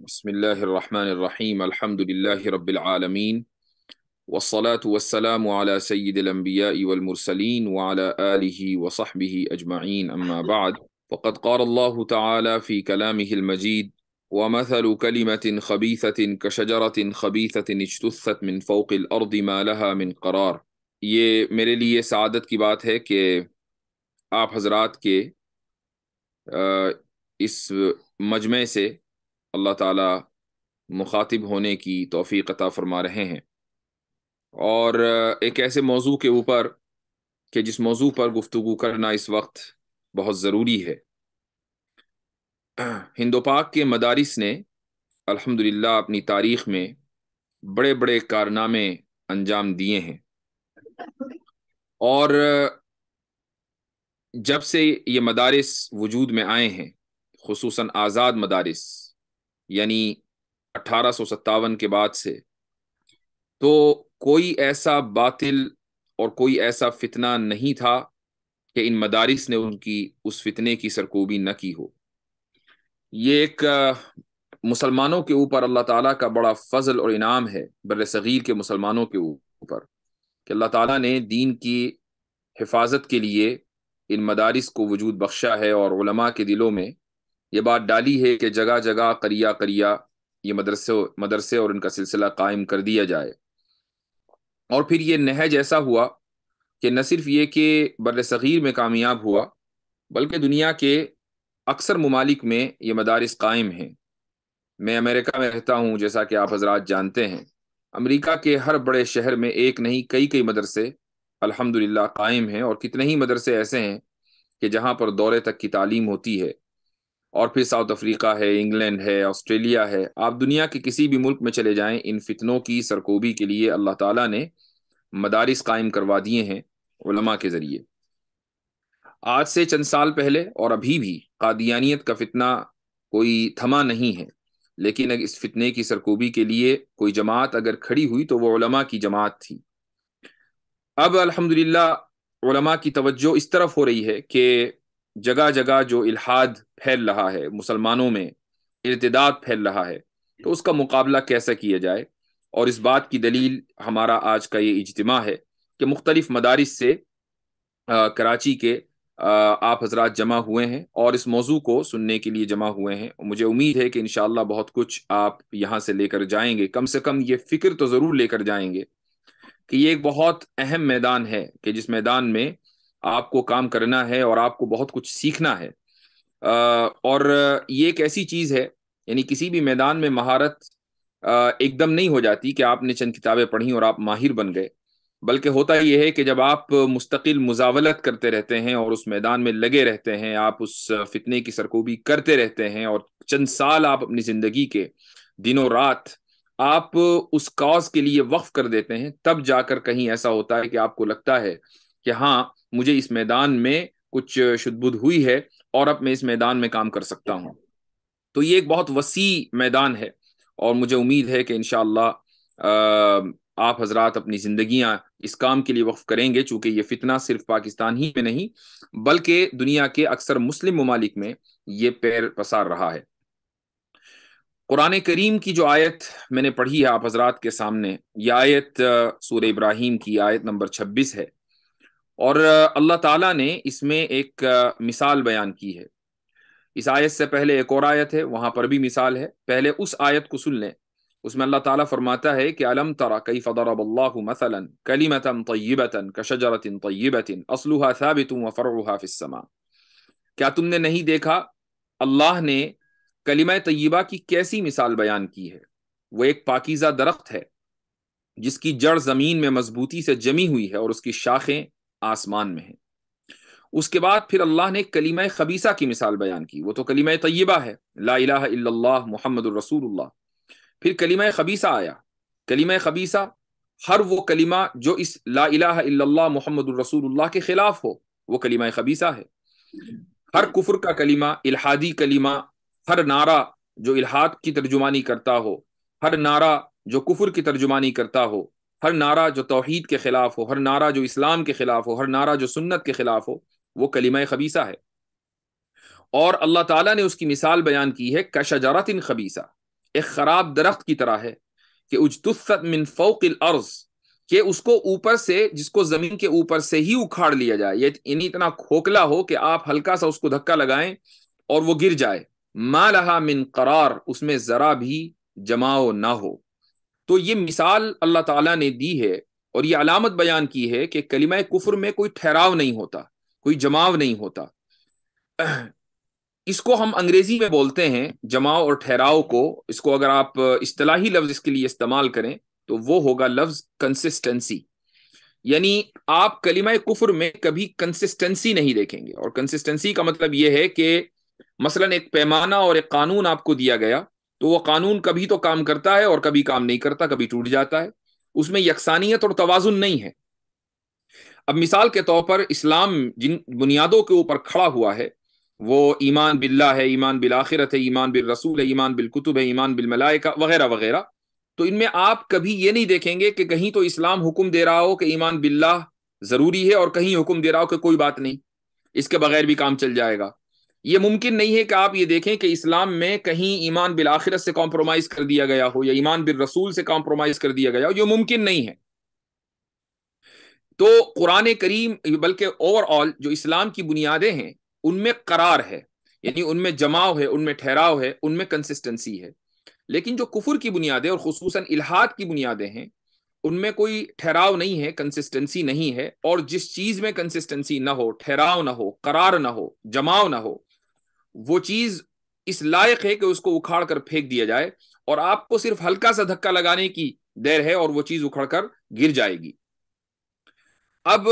بسم الله الرحمن الرحيم الحمد لله رب العالمين والصلاة والسلام على سيد الأنبياء والمرسلين وعلى آله وصحبه أجمعين أما بعد فقد قال الله تعالى في كلامه المجيد ومثل كلمة خبيثة كشجرة خبيثة اجتثت من فوق الأرض ما لها من قرار۔ یہ میرے لیے سعادت کی بات ہے کہ آپ حضرات کے اس مجمع سے اللہ تعالی مخاطب ہونے کی توفیق عطا فرما رہے ہیں، اور ایک ایسے موضوع کے اوپر کہ جس موضوع پر گفتگو کرنا اس وقت بہت ضروری ہے۔ ہند و پاک کے مدارس نے الحمدللہ اپنی تاریخ میں بڑے بڑے کارنامے انجام دیے ہیں، اور جب سے یہ مدارس وجود میں آئے ہیں، خصوصاً آزاد مدارس یعنی 1857 کے بعد سے، تو کوئی ایسا باطل اور کوئی ایسا فتنہ نہیں تھا کہ ان مدارس نے ان کی اس فتنے کی سرکوبی نہ کی ہو۔ یہ ایک مسلمانوں کے اوپر اللہ تعالیٰ کا بڑا فضل اور انعام ہے، بر صغیر کے مسلمانوں کے اوپر، کہ اللہ تعالیٰ نے دین کی حفاظت کے لیے ان مدارس کو وجود بخشا ہے، اور علماء کے دلوں میں یہ بات ڈالی ہے کہ جگہ جگہ قریہ قریہ یہ مدرسے اور ان کا سلسلہ قائم کر دیا جائے۔ اور پھر یہ نہج ایسا ہوا کہ نہ صرف یہ کہ بر صغیر میں کامیاب ہوا، بلکہ دنیا کے اکثر ممالک میں یہ مدارس قائم ہیں۔ میں امریکہ میں رہتا ہوں، جیسا کہ آپ حضرات جانتے ہیں، امریکہ کے ہر بڑے شہر میں ایک نہیں کئی مدرسے الحمدللہ قائم ہیں، اور کتنے ہی مدرسے ایسے ہیں کہ جہاں پر دورے تک کی تعلیم ہوتی ہے۔ اور پھر ساؤتھ افریقہ ہے، انگلینڈ ہے، آسٹریلیا ہے، آپ دنیا کے کسی بھی ملک میں چلے جائیں، ان فتنوں کی سرکوبی کے لیے اللہ تعالیٰ نے مدارس قائم کروا دیے ہیں علماء کے ذریعے۔ آج سے چند سال پہلے اور ابھی بھی قادیانیت کا فتنہ کوئی تھما نہیں ہے، لیکن اگر اس فتنے کی سرکوبی کے لیے کوئی جماعت اگر کھڑی ہوئی تو وہ علماء کی جماعت تھی۔ اب الحمدللہ علماء کی توجہ اس طرف ہو رہی ہے کہ جگہ جگہ جو الحاد پھیل رہا ہے، مسلمانوں میں ارتداد پھیل رہا ہے، تو اس کا مقابلہ کیسا کیا جائے۔ اور اس بات کی دلیل ہمارا آج کا یہ اجتماع ہے کہ مختلف مدارس سے کراچی کے آپ حضرات جمع ہوئے ہیں اور اس موضوع کو سننے کے لیے جمع ہوئے ہیں۔ مجھے امید ہے کہ انشاءاللہ بہت کچھ آپ یہاں سے لے کر جائیں گے، کم سے کم یہ فکر تو ضرور لے کر جائیں گے کہ یہ ایک بہت اہم میدان ہے، کہ جس میدان میں آپ کو کام کرنا ہے اور آپ کو بہت کچھ سیکھنا ہے۔ اور یہ ایک ایسی چیز ہے، یعنی کسی بھی میدان میں مہارت ایک دم نہیں ہو جاتی کہ آپ نے چند کتابیں پڑھی اور آپ ماہر بن گئے، بلکہ ہوتا یہ ہے کہ جب آپ مستقل مزاولت کرتے رہتے ہیں اور اس میدان میں لگے رہتے ہیں، آپ اس فتنے کی سرکوبی کرتے رہتے ہیں، اور چند سال آپ اپنی زندگی کے دنوں رات آپ اس کاز کے لیے وقف کر دیتے ہیں، تب جا کر کہیں ایسا ہوتا ہے کہ آپ کو لگتا ہے کہ ہاں مجھے اس میدان میں کچھ شد بدھ ہوئی ہے اور اب میں اس میدان میں کام کر سکتا ہوں۔ تو یہ ایک بہت وسیع میدان ہے، اور مجھے امید ہے کہ انشاءاللہ آپ حضرات اپنی زندگیاں اس کام کے لیے وقف کریں گے، چونکہ یہ فتنہ صرف پاکستان ہی میں نہیں بلکہ دنیا کے اکثر مسلم ممالک میں یہ پیر پسار رہا ہے۔ قرآن کریم کی جو آیت میں نے پڑھی ہے آپ حضرات کے سامنے، یہ آیت سورہ ابراہیم کی آیت نمبر 26 ہے، اور اللہ تعالیٰ نے اس میں ایک مثال بیان کی ہے۔ اس آیت سے پہلے ایک اور آیت ہے، وہاں پر بھی مثال ہے۔ پہلے اس آیت کو سن لیں، اس میں اللہ تعالیٰ فرماتا ہے کہ أَلَمْ تَرَ كَيْفَ ضَرَبَ اللَّهُ مَثَلًا كَلِمَةً طَيِّبَةً كَشَجَرَةٍ طَيِّبَةٍ أَصْلُهَا ثَابِتٌ وَفَرْعُهَا فِي السَّمَاءِ۔ کیا تم نے نہیں دیکھا اللہ نے کلمہ طیبہ کی کیسی مثال بیان کی ہے؟ وہ ایک پاکیزہ درخت ہے جس کی جڑ زمین میں مضبوطی سے جمی ہوئی ہے اور اس کی شاخیں آسمان میں ہیں۔ اس کے بعد پھر اللہ نے کلمہ خبیثہ کی مثال بیان کی، وہ تو کلمہ طیبہ ہے، لا الہ الا اللہ محمد الرسول اللہ۔ پھر کلمہ خبیثہ آیا۔ کلمہ خبیثہ ہر وہ کلمہ جو اس لا الہ الا اللہ محمد الرسول اللہ کے خلاف ہو، وہ کلمہ خبیثہ ہے۔ ہر کفر کا کلمہ، الحادی کلمہ، ہر نعرہ جو الحاد کی ترجمانی کرتا ہو، ہر نعرہ جو کفر کی ترجمانی کرتا ہو، ہر نعرہ جو توحید کے خلاف ہو، ہر نعرہ جو اسلام کے خلاف ہو، ہر نعرہ جو سنت کے خلاف ہو، وہ کلمہ خبیثہ ہے۔ اور اللہ تعالیٰ نے اس کی مثال بیان کی ہے کشجرۃ خبیثہ، ایک خراب درخت کی طرح ہے کہ اجتثت من فوق الارض، کہ اس کو اوپر سے، جس کو زمین کے اوپر سے ہی اکھاڑ لیا جائے، یعنی اتنا کھوکھلا ہو کہ آپ ہلکا سا اس کو دھکا لگائیں اور وہ گر جائے. ما لہا من قرار، اس میں ذرا بھی جماؤ نہ ہو. تو یہ مثال اللہ تعالیٰ نے دی ہے اور یہ علامت بیان کی ہے کہ کلمہ کفر میں کوئی ٹھہراؤ نہیں ہوتا، کوئی جماؤ نہیں ہوتا. اس کو ہم انگریزی میں بولتے ہیں جماؤ اور ٹھہراؤ کو. اس کو اگر آپ اصطلاحی لفظ اس کے لیے استعمال کریں تو وہ ہوگا لفظ کنسسٹنسی. یعنی آپ کلمہ کفر میں کبھی کنسسٹنسی نہیں دیکھیں گے. اور کنسسٹنسی کا مطلب یہ ہے کہ مثلا ایک پیمانہ اور ایک قانون آپ کو دیا گیا، تو وہ قانون کبھی تو کام کرتا ہے اور کبھی کام نہیں کرتا، کبھی ٹوٹ جاتا ہے. اس میں یکسانیت اور توازن نہیں ہے. اب مثال کے طور پر اسلام جن بنیادوں کے اوپر کھڑا ہوا ہے، وہ ایمان باللہ ہے، ایمان بالآخرت ہے، ایمان بالرسول ہے، ایمان بالکتب ہے، ایمان بالملائکہ وغیرہ وغیرہ. تو ان میں آپ کبھی یہ نہیں دیکھیں گے کہ کہیں تو اسلام حکم دے رہا ہو کہ ایمان باللہ ضروری ہے اور کہیں حکم دے رہا ہو کہ کوئی بات نہیں، اس کے بغیر بھی کام چل جائے گا. یہ ممکن نہیں ہے کہ آپ یہ دیکھیں کہ اسلام میں کہیں ایمان بالآخرت سے کمپرومائز کر دیا گیا ہو یا ایمان بالرسول سے کمپرومائز کر دیا گیا ہو. یہ ممکن نہیں ہے. تو قرآن کریم بلکہ اوور آل جو اسلام کی بنیادیں ہیں ان میں قرار ہے، یعنی ان میں جماؤ ہے، ان میں ٹھہراؤ ہے، ان میں کنسسٹنسی ہے. لیکن جو کفر کی بنیادیں اور خصوصاً الحاد کی بنیادیں ہیں ان میں کوئی ٹھہراؤ نہیں ہے، کنسسٹنسی نہیں ہے. اور جس چیز میں کنسسٹنسی نہ ہو، ٹھہراؤ نہ ہو، قرار نہ ہو، جماؤ نہ ہو، وہ چیز اس لائق ہے کہ اس کو اکھاڑ کر پھینک دیا جائے اور آپ کو صرف ہلکا سا دھکا لگانے کی دیر ہے اور وہ چیز اکھڑ کر گر جائے گی. اب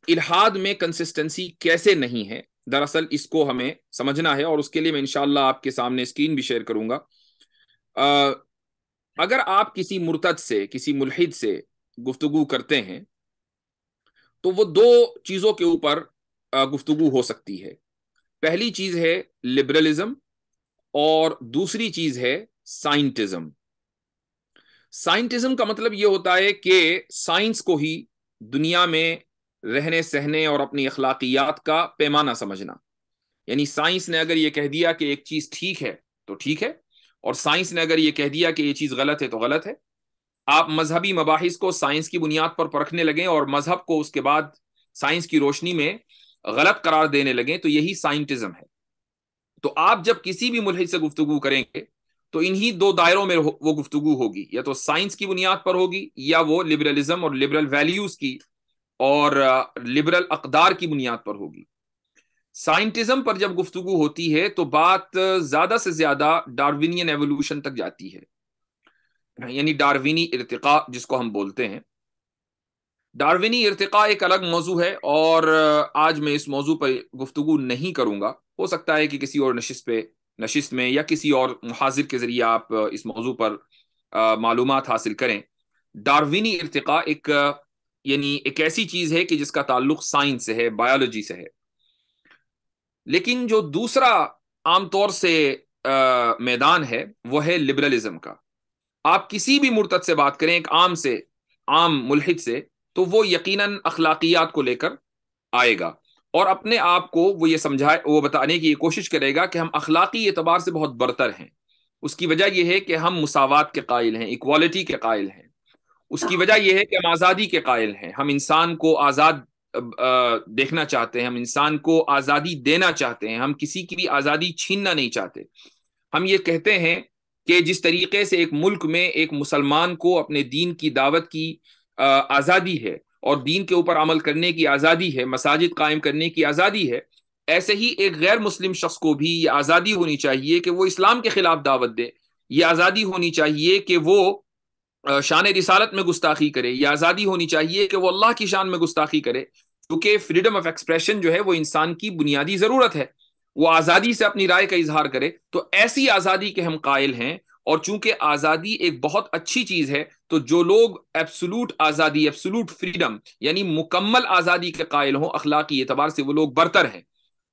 الحاد میں کنسسٹنسی کیسے نہیں ہے، دراصل اس کو ہمیں سمجھنا ہے اور اس کے لیے میں انشاءاللہ آپ کے سامنے اسکرین بھی شیئر کروں گا. اگر آپ کسی مرتد سے، کسی ملحد سے گفتگو کرتے ہیں تو وہ دو چیزوں کے اوپر گفتگو ہو سکتی ہے. پہلی چیز ہے لبرلزم اور دوسری چیز ہے سائنٹزم. سائنٹزم کا مطلب یہ ہوتا ہے کہ سائنس کو ہی دنیا میں رہنے سہنے اور اپنی اخلاقیات کا پیمانہ سمجھنا. یعنی سائنس نے اگر یہ کہہ دیا کہ ایک چیز ٹھیک ہے تو ٹھیک ہے، اور سائنس نے اگر یہ کہہ دیا کہ یہ چیز غلط ہے تو غلط ہے. آپ مذہبی مباحث کو سائنس کی بنیاد پر پرکھنے لگیں اور مذہب کو اس کے بعد سائنس کی روشنی میں غلط قرار دینے لگیں تو یہی سائنٹزم ہے. تو آپ جب کسی بھی ملحد سے گفتگو کریں گے تو انہی دو دائروں میں وہ گفتگو ہوگی، یا تو سائنس کی بنیاد پر ہوگی یا وہ لبرلزم اور لبرل ویلیوز کی اور لبرل اقدار کی بنیاد پر ہوگی. سائنٹزم پر جب گفتگو ہوتی ہے تو بات زیادہ سے زیادہ ڈاروینین ایوولوشن تک جاتی ہے، یعنی ڈاروینی ارتقاء جس کو ہم بولتے ہیں. ڈاروینی ارتقاء ایک الگ موضوع ہے اور آج میں اس موضوع پر گفتگو نہیں کروں گا. ہو سکتا ہے کہ کسی اور نشست میں یا کسی اور محاضر کے ذریعے آپ اس موضوع پر معلومات حاصل کریں. ڈاروینی ارتقاء ایک ایسی چیز ہے کہ جس کا تعلق سائنس سے ہے، بایولوجی سے ہے. لیکن جو دوسرا عام طور سے میدان ہے وہ ہے لبرلزم کا. آپ کسی بھی مرتد سے بات کریں، ایک عام ملحد سے، تو وہ یقیناً اخلاقیات کو لے کر آئے گا اور اپنے آپ کو وہ بتانے کی کوشش کرے گا کہ ہم اخلاقی اعتبار سے بہت برتر ہیں. اس کی وجہ یہ ہے کہ ہم مساوات کے قائل ہیں، ایکوالٹی کے قائل ہیں. اس کی وجہ یہ ہے کہ ہم آزادی کے قائل ہیں، ہم انسان کو آزاد دیکھنا چاہتے ہیں، ہم انسان کو آزادی دینا چاہتے ہیں، ہم کسی کی بھی آزادی چھیننا نہیں چاہتے. ہم یہ کہتے ہیں کہ جس طریقے سے ایک ملک میں ایک مسلمان کو اپنے دین کی دعوت کی آزادی ہے اور دین کے اوپر عمل کرنے کی آزادی ہے، مساجد قائم کرنے کی آزادی ہے، ایسے ہی ایک غیر مسلم شخص کو بھی یہ آزادی ہونی چاہیے کہ وہ اسلام کے خلاف دعوت دے. یہ آزادی ہونی چاہیے کہ وہ شان رسالت میں گستاخی کرے. یہ آزادی ہونی چاہیے کہ وہ اللہ کی شان میں گستاخی کرے، کیونکہ فریڈم آف ایکسپریشن جو ہے وہ انسان کی بنیادی ضرورت ہے. وہ آزادی سے اپنی رائے کا اظہار کرے. تو ایسی آزادی کے ہم قائل ہیں، اور چونکہ آزادی ایک بہت اچھی چیز ہے تو جو لوگ ایبسولوٹ آزادی، ایبسولوٹ فریڈم یعنی مکمل آزادی کے قائل ہوں اخلاقی اعتبار سے، وہ لوگ برتر ہیں.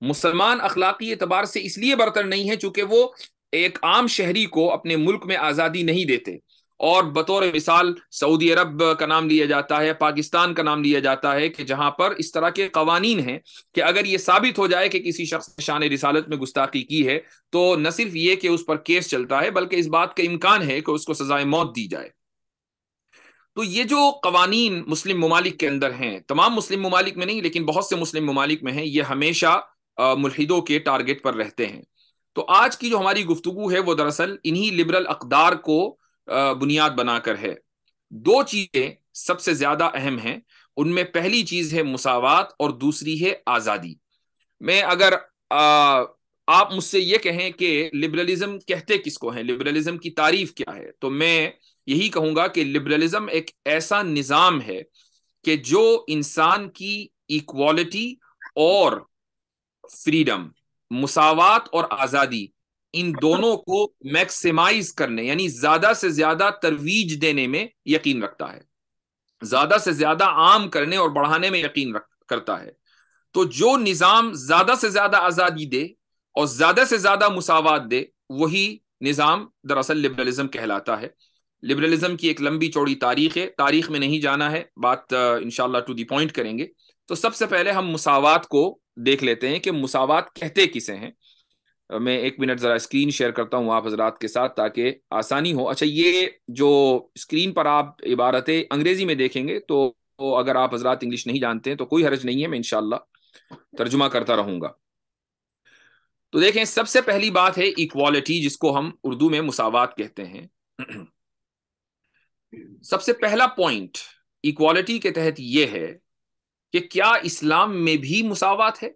مسلمان اخلاقی اعتبار سے اس لیے برتر نہیں ہے چونکہ وہ ایک عام شہری کو اپنے ملک میں آزادی نہیں دیتے، اور بطور مثال سعودی عرب کا نام لیا جاتا ہے، پاکستان کا نام لیا جاتا ہے، کہ جہاں پر اس طرح کے قوانین ہیں کہ اگر یہ ثابت ہو جائے کہ کسی شخص نے شان رسالت میں گستاخی کی ہے تو نہ صرف یہ کہ اس پر کیس چلتا ہے بلکہ اس بات کا امکان ہے کہ اس کو سزائے موت دی جائے۔ تو یہ جو قوانین مسلم ممالک کے اندر ہیں، تمام مسلم ممالک میں نہیں لیکن بہت سے مسلم ممالک میں ہیں، یہ ہمیشہ ملحدوں کے ٹارگٹ پر رہتے ہیں۔ تو آج کی جو ہماری گفتگو ہے وہ دراصل انہی لبرل اقدار کو بنیاد بنا کر ہے۔ دو چیزیں سب سے زیادہ اہم ہیں، ان میں پہلی چیز ہے مساوات اور دوسری ہے آزادی۔ میں اگر آپ مجھ سے یہ کہیں کہ لبرلزم کہتے کس کو ہیں، لبرلزم کی تعریف کیا ہے، تو میں یہی کہوں گا کہ لبرلزم ایک ایسا نظام ہے کہ جو انسان کی ایکوالٹی اور فریڈم، مساوات اور آزادی، ان دونوں کو میکسیمائز کرنے یعنی زیادہ سے زیادہ ترویج دینے میں یقین رکھتا ہے، زیادہ سے زیادہ عام کرنے اور بڑھانے میں یقین کرتا ہے۔ تو جو نظام زیادہ سے زیادہ آزادی دے اور زیادہ سے زیادہ مساوات دے، وہی نظام دراصل لبرلزم کہلاتا ہے۔ لبرلزم کی ایک لمبی چوڑی تاریخ ہے، تاریخ میں نہیں جانا ہے، بات انشاءاللہ ٹو دی پوائنٹ کریں گے۔ تو سب سے پہلے ہم مساوات کو دیکھ لیتے ہیں کہ مساوات کہتے کسے ہیں۔ میں ایک منٹ ذرا اسکرین شیئر کرتا ہوں آپ حضرات کے ساتھ تاکہ آسانی ہو۔ اچھا، یہ جو اسکرین پر آپ عبارتیں انگریزی میں دیکھیں گے تو اگر آپ حضرات انگلش نہیں جانتے ہیں تو کوئی حرج نہیں ہے، میں انشاءاللہ ترجمہ کرتا رہوں گا۔ تو دیکھیں، سب سے پہلی بات ہے ایکوالٹی، جس کو ہم اردو میں مساوات کہتے ہیں۔ سب سے پہلا پوائنٹ ایکوالٹی کے تحت یہ ہے کہ کیا اسلام میں بھی مساوات ہے؟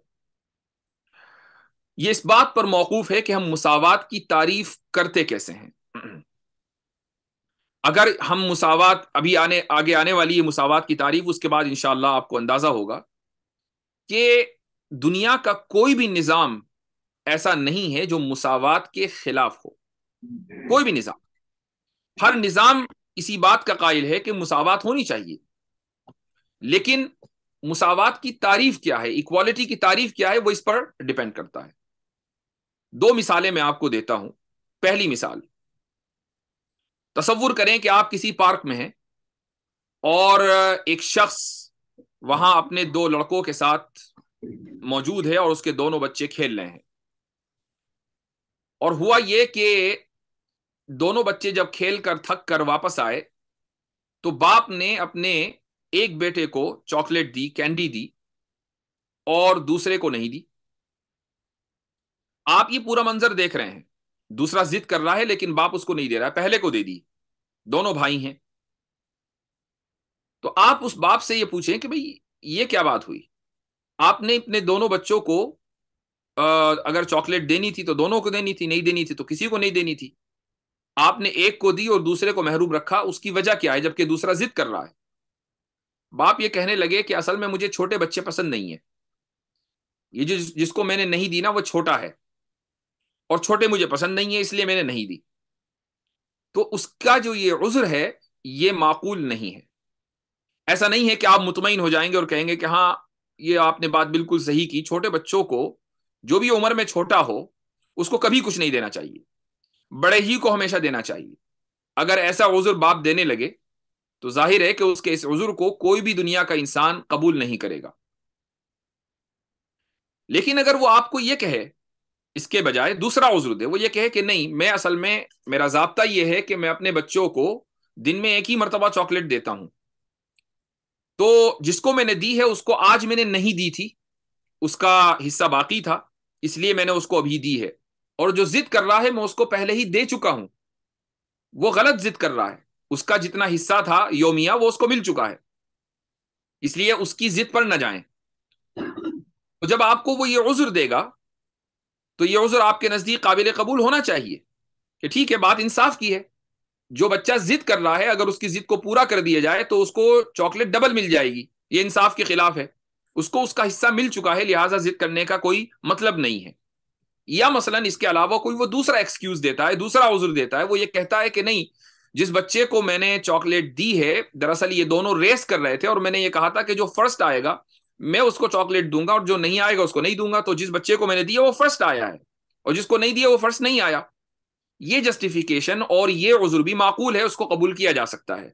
یہ اس بات پر موقوف ہے کہ ہم مساوات کی تعریف کرتے کیسے ہیں۔ اگر ہم مساوات ابھی آگے آنے والی ہے مساوات کی تعریف، اس کے بعد انشاءاللہ آپ کو اندازہ ہوگا کہ دنیا کا کوئی بھی نظام ایسا نہیں ہے جو مساوات کے خلاف ہو، کوئی بھی نظام۔ ہر نظام اسی بات کا قائل ہے کہ مساوات ہونی چاہیے، لیکن مساوات کی تعریف کیا ہے، ایکوالٹی کی تعریف کیا ہے، وہ اس پر ڈیپینڈ کرتا ہے۔ دو مثالیں میں آپ کو دیتا ہوں۔ پہلی مثال، تصور کریں کہ آپ کسی پارک میں ہیں اور ایک شخص وہاں اپنے دو لڑکوں کے ساتھ موجود ہے اور اس کے دونوں بچے کھیل رہے ہیں، اور ہوا یہ کہ دونوں بچے جب کھیل کر تھک کر واپس آئے تو باپ نے اپنے ایک بیٹے کو چاکلیٹ دی، کینڈی دی، اور دوسرے کو نہیں دی۔ آپ یہ پورا منظر دیکھ رہے ہیں، دوسرا ضد کر رہا ہے لیکن باپ اس کو نہیں دے رہا ہے، پہلے کو دے دی، دونوں بھائی ہیں۔ تو آپ اس باپ سے یہ پوچھیں کہ بھئی یہ کیا بات ہوئی؟ آپ نے اپنے دونوں بچوں کو اگر چاکلیٹ دینی تھی تو دونوں کو دینی تھی، نہیں دینی تھی تو کسی کو نہیں دینی تھی۔ آپ نے ایک کو دی اور دوسرے کو محروم رکھا، اس کی وجہ کیا ہے جبکہ دوسرا ضد کر رہا ہے؟ باپ یہ کہنے لگے کہ اصل میں مجھے چھوٹے بچے پسند نہیں ہیں، یہ جس کو میں نے نہیں دی نا وہ چھوٹا ہے، اور چھوٹے مجھے پسند نہیں ہے، اس لیے میں نے نہیں دی۔ تو اس کا جو یہ عذر ہے یہ معقول نہیں ہے۔ ایسا نہیں ہے کہ آپ مطمئن ہو جائیں گے اور کہیں گے کہ ہاں یہ آپ نے بات بالکل صحیح کی، چھوٹے بچوں کو جو بھی عمر میں چھوٹا ہو اس کو کبھی کچھ نہیں دینا چاہیے، بڑے ہی کو ہمیشہ دینا چاہیے۔ اگر ایسا عذر باپ دینے لگے تو ظاہر ہے کہ اس کے اس عذر کو کوئی بھی دنیا کا انسان قبول نہیں کرے گا۔ لیکن اگر وہ آپ کو یہ کہے، اس کے بجائے دوسرا عذر دے، وہ یہ کہے کہ نہیں، میں اصل میں میرا ضابطہ یہ ہے کہ میں اپنے بچوں کو دن میں ایک ہی مرتبہ چاکلیٹ دیتا ہوں، تو جس کو میں نے دی ہے اس کو آج میں نے نہیں دی تھی، اس کا حصہ باقی تھا، اس لیے میں نے اس کو ابھی دی ہے، اور جو ضد کر رہا ہے میں اس کو پہلے ہی دے چکا ہوں، وہ غلط ضد کر رہا ہے، اس کا جتنا حصہ تھا یومیہ وہ اس کو مل چکا ہے، اس لیے اس کی ضد پر نہ جائیں۔ تو جب آپ کو وہ یہ عذر دے گا تو یہ عذر آپ کے نزدیک قابل قبول ہونا چاہیے کہ ٹھیک ہے، بات انصاف کی ہے، جو بچہ ضد کر رہا ہے اگر اس کی ضد کو پورا کر دیا جائے تو اس کو چاکلیٹ ڈبل مل جائے گی، یہ انصاف کے خلاف ہے، اس کو اس کا حصہ مل چکا ہے، لہٰذا ضد کرنے کا کوئی مطلب نہیں ہے۔ یا مثلا اس کے علاوہ کوئی وہ دوسرا ایکسکیوز دیتا ہے، دوسرا عذر دیتا ہے، وہ یہ کہتا ہے کہ نہیں، جس بچے کو میں نے چاکلیٹ دی ہے دراصل یہ دونوں ریس کر رہے تھے اور میں نے یہ کہا تھا کہ جو فرسٹ آئے گا میں اس کو چاکلیٹ دوں گا اور جو نہیں آئے گا اس کو نہیں دوں گا، تو جس بچے کو میں نے دیا وہ فرسٹ آیا ہے اور جس کو نہیں دیا وہ فرسٹ نہیں آیا۔ یہ جسٹیفیکیشن اور یہ عذر بھی معقول ہے، اس کو قبول کیا جا سکتا ہے۔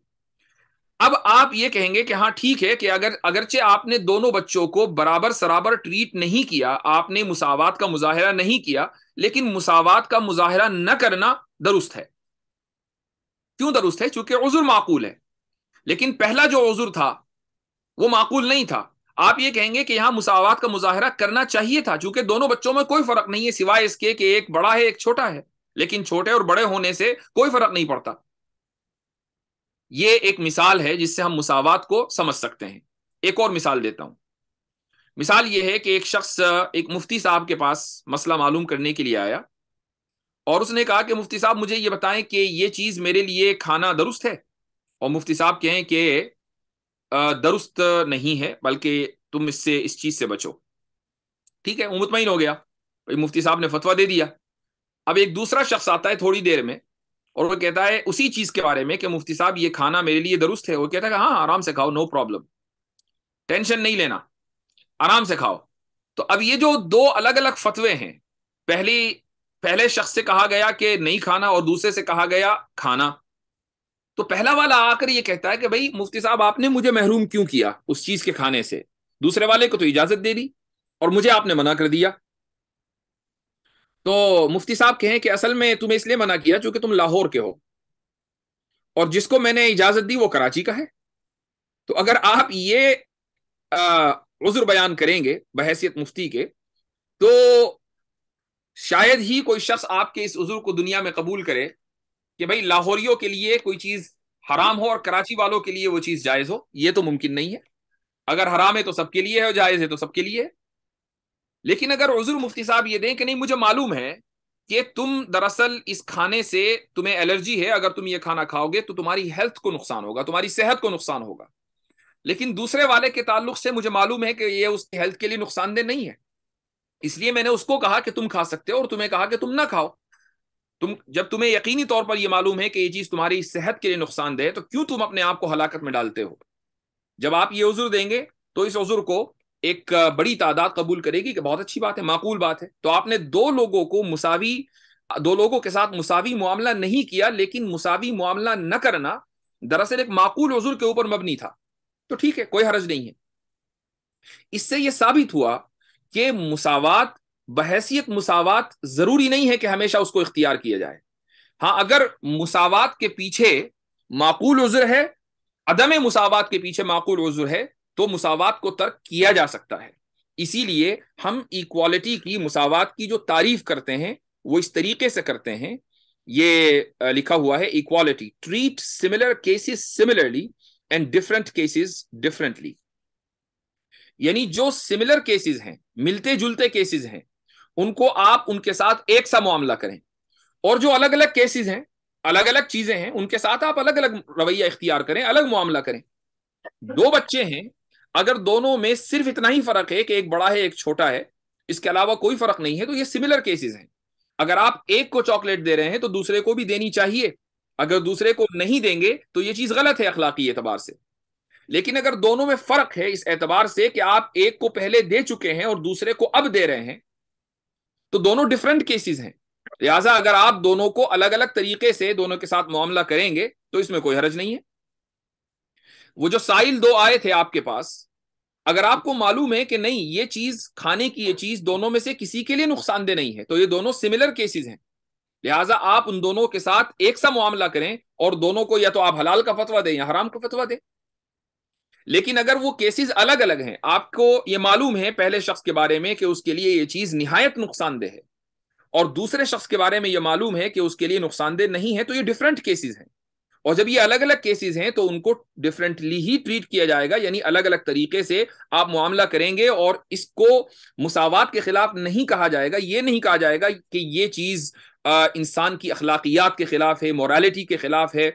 اب آپ یہ کہیں گے کہ ہاں ٹھیک ہے کہ اگرچہ آپ نے دونوں بچوں کو برابر سرابر ٹریٹ نہیں کیا، آپ نے مساوات کا مظاہرہ نہیں کیا، لیکن مساوات کا مظاہرہ نہ کرنا درست ہے۔ کیوں درست ہے؟ چونکہ عذر معقول ہے، لیکن پہلا جو عذر تھا وہ معقول نہیں تھا۔ آپ یہ کہیں گے کہ یہاں مساوات کا مظاہرہ کرنا چاہیے تھا، چونکہ دونوں بچوں میں کوئی فرق نہیں ہے سوائے اس کے کہ ایک بڑا ہے ایک چھوٹا ہے، لیکن چھوٹے اور بڑے ہونے سے کوئی فرق نہیں پڑتا۔ یہ ایک مثال ہے جس سے ہم مساوات کو سمجھ سکتے ہیں۔ ایک اور مثال دیتا ہوں۔ مثال یہ ہے کہ ایک شخص ایک مفتی صاحب کے پاس مسئلہ معلوم کرنے کے لیے آیا، اور اس نے کہا کہ مفتی صاحب مجھے یہ بتائیں کہ یہ چیز میرے لیے کھانا درست ہے؟ اور مفتی صاحب کہیں کہ درست نہیں ہے، بلکہ تم اس چیز سے بچو۔ ٹھیک ہے، وہ مطمئن ہو گیا، مفتی صاحب نے فتویٰ دے دیا۔ اب ایک دوسرا شخص آتا ہے تھوڑی دیر میں، اور وہ کہتا ہے اسی چیز کے بارے میں کہ مفتی صاحب یہ کھانا میرے لیے درست ہے۔ وہ کہتا ہے کہ ہاں آرام سے کھاؤ، نو پرابلم، ٹینشن نہیں لینا، آرام سے کھاؤ۔ تو اب یہ جو دو الگ الگ فتوے ہیں، پہلے شخص سے کہا گیا کہ نہیں کھانا اور دوسرے سے کہا گیا کھانا، تو پہلا والا آ کر یہ کہتا ہے کہ بھائی مفتی صاحب آپ نے مجھے محروم کیوں کیا اس چیز کے کھانے سے؟ دوسرے والے کو تو اجازت دے دی اور مجھے آپ نے منع کر دیا۔ تو مفتی صاحب کہیں کہ اصل میں تمہیں اس لیے منع کیا چونکہ تم لاہور کے ہو، اور جس کو میں نے اجازت دی وہ کراچی کا ہے۔ تو اگر آپ یہ عذر بیان کریں گے بحیثیت مفتی کے، تو شاید ہی کوئی شخص آپ کے اس عذر کو دنیا میں قبول کرے کہ بھائی لاہوریوں کے لیے کوئی چیز حرام ہو اور کراچی والوں کے لیے وہ چیز جائز ہو۔ یہ تو ممکن نہیں ہے۔ اگر حرام ہے تو سب کے لیے ہے اور جائز ہے تو سب کے لیے ہے۔ لیکن اگر عذر مفتی صاحب یہ دیں کہ نہیں مجھے معلوم ہے کہ تم دراصل اس کھانے سے تمہیں الرجی ہے، اگر تم یہ کھانا کھاؤ گے تو تمہاری ہیلتھ کو نقصان ہوگا، تمہاری صحت کو نقصان ہوگا، لیکن دوسرے والے کے تعلق سے مجھے معلوم ہے کہ یہ اس کی ہیلتھ کے لیے نقصان دہ نہیں ہے، اس لیے میں نے اس کو کہا کہ تم کھا سکتے ہو اور تمہیں کہا کہ تم نہ کھاؤ۔ جب تمہیں یقینی طور پر یہ معلوم ہے کہ یہ چیز تمہاری صحت کے لیے نقصان دہ ہے، تو کیوں تم اپنے آپ کو ہلاکت میں ڈالتے ہو؟ جب آپ یہ عذر دیں گے تو اس عذر کو ایک بڑی تعداد قبول کرے گی کہ بہت اچھی بات ہے، معقول بات ہے۔ تو آپ نے دو لوگوں کے ساتھ مساوی معاملہ نہیں کیا، لیکن مساوی معاملہ نہ کرنا دراصل ایک معقول عذر کے اوپر مبنی تھا، تو ٹھیک ہے، کوئی حرج نہیں ہے۔ اس سے یہ ثابت ہوا کہ مساوات بحیثیت مساوات ضروری نہیں ہے کہ ہمیشہ اس کو اختیار کیا جائے۔ ہاں اگر مساوات کے پیچھے معقول عذر ہے، عدم مساوات کے پیچھے معقول عذر ہے، تو مساوات کو ترک کیا جا سکتا ہے۔ اسی لیے ہم ایکوالٹی کی، مساوات کی جو تعریف کرتے ہیں وہ اس طریقے سے کرتے ہیں۔ یہ لکھا ہوا ہے equality, treat similar cases similarly and different cases differently, یعنی جو سملر کیسز ہیں، ملتے جلتے کیسز ہیں، ان کو آپ ان کے ساتھ ایک سا معاملہ کریں، اور جو الگ الگ کیسز ہیں، الگ الگ چیزیں ہیں، ان کے ساتھ آپ الگ الگ رویہ اختیار کریں، الگ معاملہ کریں۔ دو بچے ہیں، اگر دونوں میں صرف اتنا ہی فرق ہے کہ ایک بڑا ہے ایک چھوٹا ہے، اس کے علاوہ کوئی فرق نہیں ہے، تو یہ سملر کیسز ہیں۔ اگر آپ ایک کو چاکلیٹ دے رہے ہیں تو دوسرے کو بھی دینی چاہیے، اگر دوسرے کو نہیں دیں گے تو یہ چیز غلط ہے اخلاقی اعتبار سے۔ لیکن اگر دونوں میں فرق ہے اس اعتبار سے کہ آپ ایک کو پہلے دے چکے ہیں اور دوسرے کو اب دے رہے ہیں، تو دونوں ڈفرنٹ کیسز ہیں، لہٰذا اگر آپ دونوں کو الگ الگ طریقے سے دونوں کے ساتھ معاملہ کریں گے تو اس میں کوئی حرج نہیں ہے۔ وہ جو سائل دو آئے تھے آپ کے پاس، اگر آپ کو معلوم ہے کہ نہیں یہ چیز کھانے کی، یہ چیز دونوں میں سے کسی کے لیے نقصان دہ نہیں ہے، تو یہ دونوں سملر کیسز ہیں، لہٰذا آپ ان دونوں کے ساتھ ایک سا معاملہ کریں اور دونوں کو یا تو آپ حلال کا فتویٰ دیں یا حرام کا فتویٰ دیں۔ لیکن اگر وہ کیسز الگ الگ ہیں، آپ کو یہ معلوم ہے پہلے شخص کے بارے میں کہ اس کے لیے یہ چیز نہایت نقصان دہ ہے، اور دوسرے شخص کے بارے میں یہ معلوم ہے کہ اس کے لیے نقصان دہ نہیں ہے، تو یہ ڈفرنٹ کیسز ہیں، اور جب یہ الگ الگ کیسز ہیں تو ان کو ڈفرنٹلی ہی ٹریٹ کیا جائے گا، یعنی الگ الگ طریقے سے آپ معاملہ کریں گے، اور اس کو مساوات کے خلاف نہیں کہا جائے گا۔ یہ نہیں کہا جائے گا کہ یہ چیز انسان کی اخلاقیات کے خلاف ہے، مورالٹی کے خلاف ہے،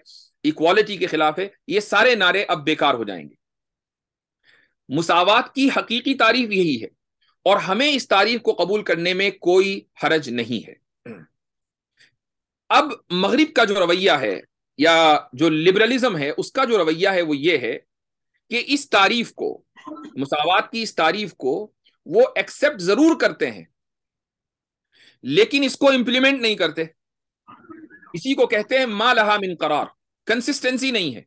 ایکوالٹی کے خلاف ہے۔ یہ سارے نعرے اب بیکار ہو جائیں گے۔ مساوات کی حقیقی تعریف یہی ہے، اور ہمیں اس تعریف کو قبول کرنے میں کوئی حرج نہیں ہے۔ اب مغرب کا جو رویہ ہے یا جو لبرلزم ہے، اس کا جو رویہ ہے وہ یہ ہے کہ اس تعریف کو، مساوات کی اس تعریف کو وہ ایکسپٹ ضرور کرتے ہیں لیکن اس کو امپلیمنٹ نہیں کرتے۔ اسی کو کہتے ہیں ما لہا من قرار، کنسسٹنسی نہیں ہے.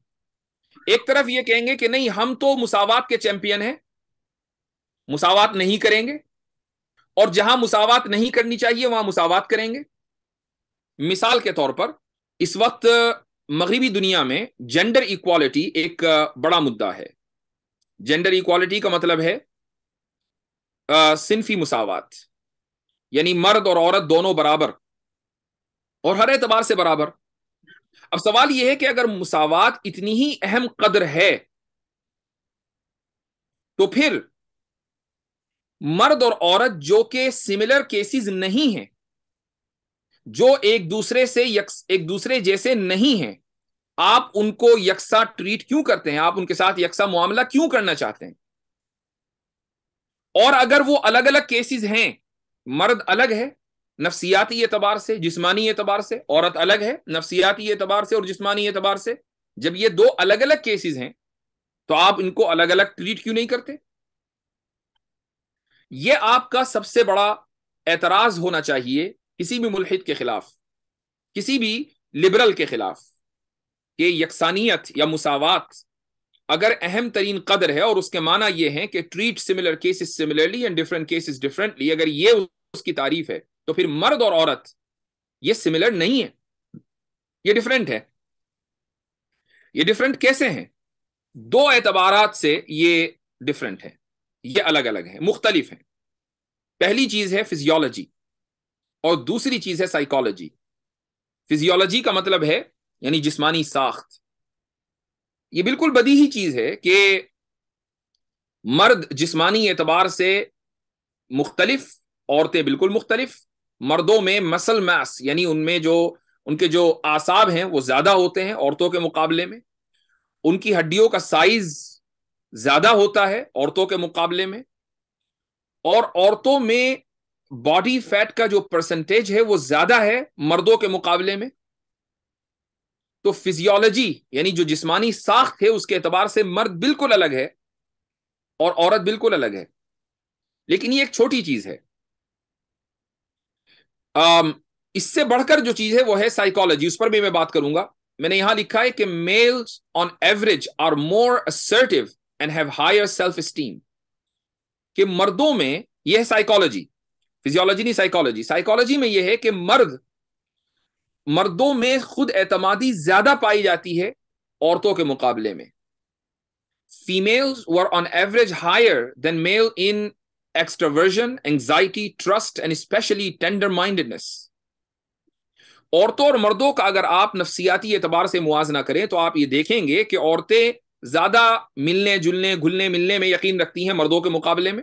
ایک طرف یہ کہیں گے کہ نہیں ہم تو مساوات کے چیمپئن ہیں، مساوات نہیں کریں گے، اور جہاں مساوات نہیں کرنی چاہیے وہاں مساوات کریں گے. مثال کے طور پر اس وقت مغربی دنیا میں جینڈر ایکوالٹی ایک بڑا مدعا ہے. جینڈر ایکوالٹی کا مطلب ہے صنفی مساوات، یعنی مرد اور عورت دونوں برابر اور ہر اعتبار سے برابر. اب سوال یہ ہے کہ اگر مساوات اتنی ہی اہم قدر ہے تو پھر مرد اور عورت جو کہ سملر کیسز نہیں ہیں، جو ایک دوسرے جیسے نہیں ہیں، آپ ان کو یکساں ٹریٹ کیوں کرتے ہیں؟ آپ ان کے ساتھ یکساں معاملہ کیوں کرنا چاہتے ہیں؟ اور اگر وہ الگ الگ کیسز ہیں، مرد الگ ہے نفسیاتی اعتبار سے، جسمانی اعتبار سے، عورت الگ ہے نفسیاتی اعتبار سے اور جسمانی اعتبار سے، جب یہ دو الگ الگ کیسز ہیں تو آپ ان کو الگ الگ ٹریٹ کیوں نہیں کرتے؟ یہ آپ کا سب سے بڑا اعتراض ہونا چاہیے کسی بھی ملحد کے خلاف، کسی بھی لبرل کے خلاف، کہ یکسانیت یا مساوات اگر اہم ترین قدر ہے اور اس کے معنی یہ ہے کہ treat similar cases similarly and different cases differently, اگر یہ اس کی تعریف ہے تو پھر مرد اور عورت یہ سملر نہیں ہے، یہ ڈفرنٹ ہے. یہ ڈفرنٹ کیسے ہیں؟ دو اعتبارات سے یہ ڈفرنٹ ہے، یہ الگ الگ ہیں، مختلف ہیں. پہلی چیز ہے فزیولوجی اور دوسری چیز ہے سائیکالوجی. فزیولوجی کا مطلب ہے یعنی جسمانی ساخت. یہ بالکل بدیہی چیز ہے کہ مرد جسمانی اعتبار سے مختلف، عورتیں بالکل مختلف. مردوں میں مسل میس یعنی ان کے جو اعصاب ہیں وہ زیادہ ہوتے ہیں عورتوں کے مقابلے میں، ان کی ہڈیوں کا سائز زیادہ ہوتا ہے عورتوں کے مقابلے میں، اور عورتوں میں باڈی فیٹ کا جو پرسنٹیج ہے وہ زیادہ ہے مردوں کے مقابلے میں. تو فزیولوجی یعنی جو جسمانی ساخت ہے اس کے اعتبار سے مرد بالکل الگ ہے اور عورت بالکل الگ ہے. لیکن یہ ایک چھوٹی چیز ہے. اس سے بڑھ کر جو چیز ہے وہ ہے سائیکالوجی، اس پر بھی میں بات کروں گا. میں نے یہاں لکھا ہے کہ males on average are more assertive and have higher self esteem. کہ مردوں میں یہ ہے سائیکالوجی، فزیولوجی نہیں سائیکالوجی. سائیکالوجی میں یہ ہے کہ مردوں میں خود اعتمادی زیادہ پائی جاتی ہے عورتوں کے مقابلے میں. Females were on average higher than male in extraversion, anxiety, trust, and especially tender-mindedness. عورتوں اور مردوں کا اگر آپ نفسیاتی اعتبار سے موازنہ کریں تو آپ یہ دیکھیں گے کہ عورتیں زیادہ ملنے جلنے گھلنے ملنے میں یقین رکھتی ہیں مردوں کے مقابلے میں.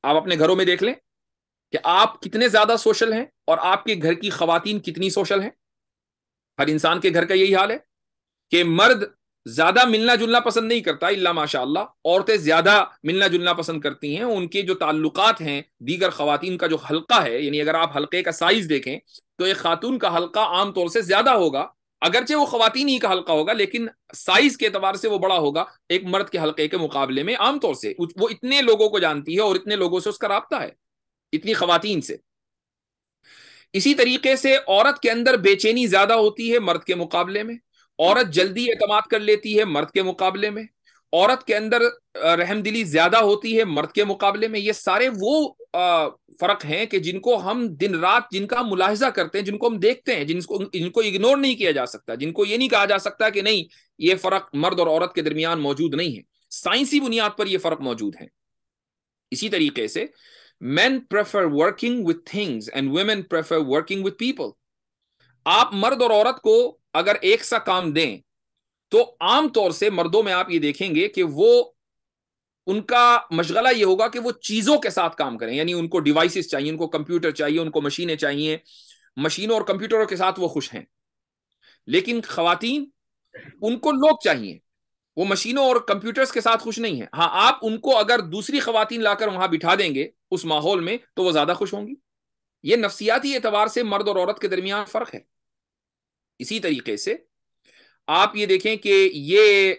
آپ اپنے گھروں میں دیکھ لیں کہ آپ کتنے زیادہ سوشل ہیں اور آپ کے گھر کی خواتین کتنی سوشل ہیں. ہر انسان کے گھر کا یہی حال ہے کہ مرد زیادہ ملنا جلنا پسند نہیں کرتا الا ماشاء اللہ، عورتیں زیادہ ملنا جلنا پسند کرتی ہیں. ان کے جو تعلقات ہیں دیگر خواتین کا جو حلقہ ہے، یعنی اگر آپ حلقے کا سائز دیکھیں تو ایک خاتون کا حلقہ عام طور سے زیادہ ہوگا، اگرچہ وہ خواتین ہی کا حلقہ ہوگا لیکن سائز کے اعتبار سے وہ بڑا ہوگا ایک مرد کے حلقے کے مقابلے میں. عام طور سے وہ اتنے لوگوں کو جانتی ہے اور اتنے لوگوں سے اس کا رابطہ ہے، اتنی خواتین سے. اسی طریقے سے عورت کے اندر بے چینی زیادہ ہوتی ہے مرد کے مقابلے میں، عورت جلدی اعتماد کر لیتی ہے مرد کے مقابلے میں، عورت کے اندر رحم دلی زیادہ ہوتی ہے مرد کے مقابلے میں. یہ سارے وہ فرق ہیں کہ جن کو ہم دن رات جن کا ہم ملاحظہ کرتے ہیں، جن کو ہم دیکھتے ہیں، جن کو اگنور نہیں کیا جا سکتا، جن کو یہ نہیں کہا جا سکتا کہ نہیں یہ فرق مرد اور عورت کے درمیان موجود نہیں ہے. سائنسی بنیاد پر یہ فرق موجود ہے. اسی طریقے سے men prefer working with things and women prefer working with people. آپ مرد اور عورت کو اگر ایک سا کام دیں تو عام طور سے مردوں میں آپ یہ دیکھیں گے کہ وہ ان کا مشغلہ یہ ہوگا کہ وہ چیزوں کے ساتھ کام کریں، یعنی ان کو ڈیوائسز چاہیے، ان کو کمپیوٹر چاہیے، ان کو مشینیں چاہیے، مشینوں اور کمپیوٹروں کے ساتھ وہ خوش ہیں. لیکن خواتین ان کو لوگ چاہیے، وہ مشینوں اور کمپیوٹرز کے ساتھ خوش نہیں ہیں. ہاں آپ ان کو اگر دوسری خواتین لا کر وہاں بٹھا دیں گے اس ماحول میں تو وہ زیادہ خوش ہوں گی. یہ نفسیاتی اعتبار سے مرد اور عورت کے درمیان فرق ہے. اسی طریقے سے آپ یہ دیکھیں کہ یہ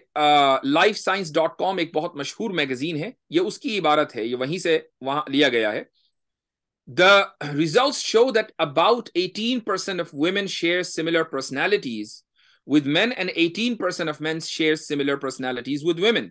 lifescience.com ایک بہت مشہور میگزین ہے، یہ اس کی عبارت ہے، یہ وہیں سے وہاں لیا گیا ہے The results show that about 18% of women share similar personalities with men and 18% of men share similar personalities with women.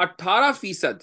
18%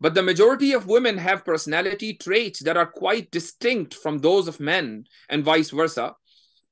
But the majority of women have personality traits that are quite distinct from those of men and vice versa.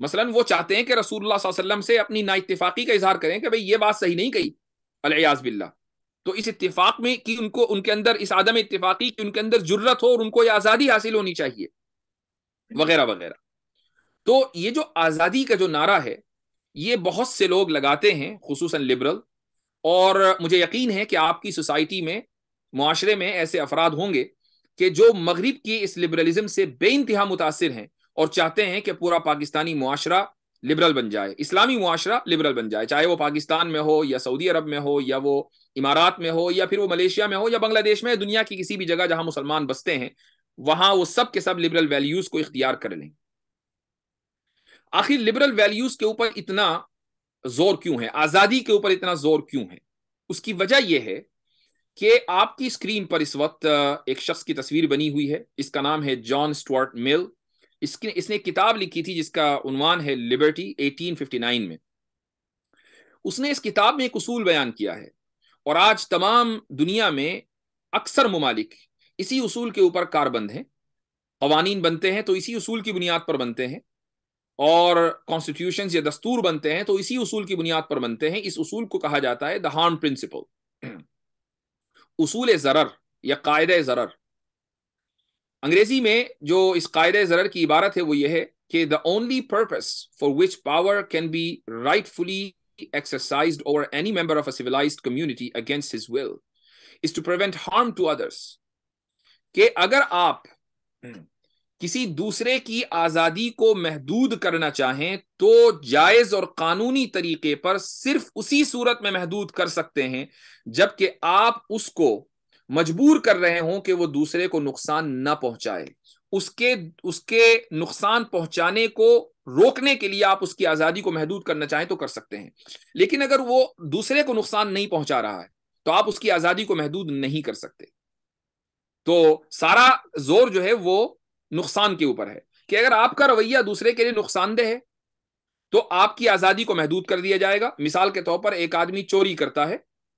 مثلاً وہ چاہتے ہیں کہ رسول اللہ صلی اللہ علیہ وسلم سے اپنی نا اتفاقی کا اظہار کریں کہ بھئی یہ بات صحیح نہیں کہی، العیاذ باللہ، تو اس اتفاق میں کہ ان کے اندر اس عدم اتفاقی کی ان کے اندر جرت ہو اور ان کو یہ آزادی حاصل ہونی چاہیے وغیرہ وغیرہ. تو یہ جو آزادی کا جو نعرہ ہے یہ بہت سے لوگ لگاتے ہیں، خصوصاً لبرل، اور مجھے یقین ہے کہ آپ کی سوسائٹی میں، معاشرے میں ایسے افراد ہوں گے کہ جو مغرب کی اس لبرلزم سے بے انتہا متاثر ہیں اور چاہتے ہیں کہ پورا پاکستانی معاشرہ لبرل بن جائے، اسلامی معاشرہ لبرل بن جائے، چاہے وہ پاکستان میں ہو یا سعودی عرب میں ہو یا وہ امارات میں ہو یا پھر وہ ملیشیا میں ہو یا بنگلہ دیش میں، دنیا کی کسی بھی جگہ جہاں مسلمان بستے ہیں وہاں وہ سب کے سب لبرل ویلیوز کو اختیار کر لیں. آخر لبرل ویلیوز کے اوپر اتنا زور کیوں ہے، آزادی کے اوپر اتنا زور کیوں ہے؟ اس کی وجہ یہ ہے کہ آپ کی اسکرین پر اس وقت ایک شخص کی تصویر بنی ہوئی ہے، اس کا نام ہے جان اسٹوارٹ مل. اس نے ایک کتاب لکھی تھی جس کا عنوان ہے لبرٹی 1859 میں. اس نے اس کتاب میں ایک اصول بیان کیا ہے اور آج تمام دنیا میں اکثر ممالک اسی اصول کے اوپر کاربند ہیں، قوانین بنتے ہیں تو اسی اصول کی بنیاد پر بنتے ہیں، اور کانسٹیٹیوشنز یا دستور بنتے ہیں تو اسی اصول کی بنیاد پر بنتے ہیں. اس اصول کو کہا جاتا ہے دا ہارم پرنسپل، اصول ضرر یا قاعدہ ضرر. انگریزی میں جو اس قاعدہ ضرر کی عبارت ہے وہ یہ ہے کہ the only purpose for which power can be rightfully exercised over any member of a civilized community against his will is to prevent harm to others. کہ اگر آپ کسی دوسرے کی آزادی کو محدود کرنا چاہیں تو جائز اور قانونی طریقے پر صرف اسی صورت میں محدود کر سکتے ہیں جبکہ آپ اس کو مجبور کر رہے ہوں کہ وہ دوسرے کو نقصان نہ پہنچائے. اس کے نقصان پہنچانے کو روکنے کے لیے آپ اس کی آزادی کو محدود کرنا چاہیں تو کر سکتے ہیں، لیکن اگر وہ دوسرے کو نقصان نہیں پہنچا رہا ہے تو آپ اس کی آزادی کو محدود نہیں کر سکتے. تو سارا زور جو ہے وہ نقصان کے اوپر ہے کہ اگر آپ کا رویہ دوسرے کے لیے نقصان دہ ہے تو آپ کی آزادی کو محدود کر دیا جائے گا. مثال کے طور پر ایک آدمی چوری کرتا ہے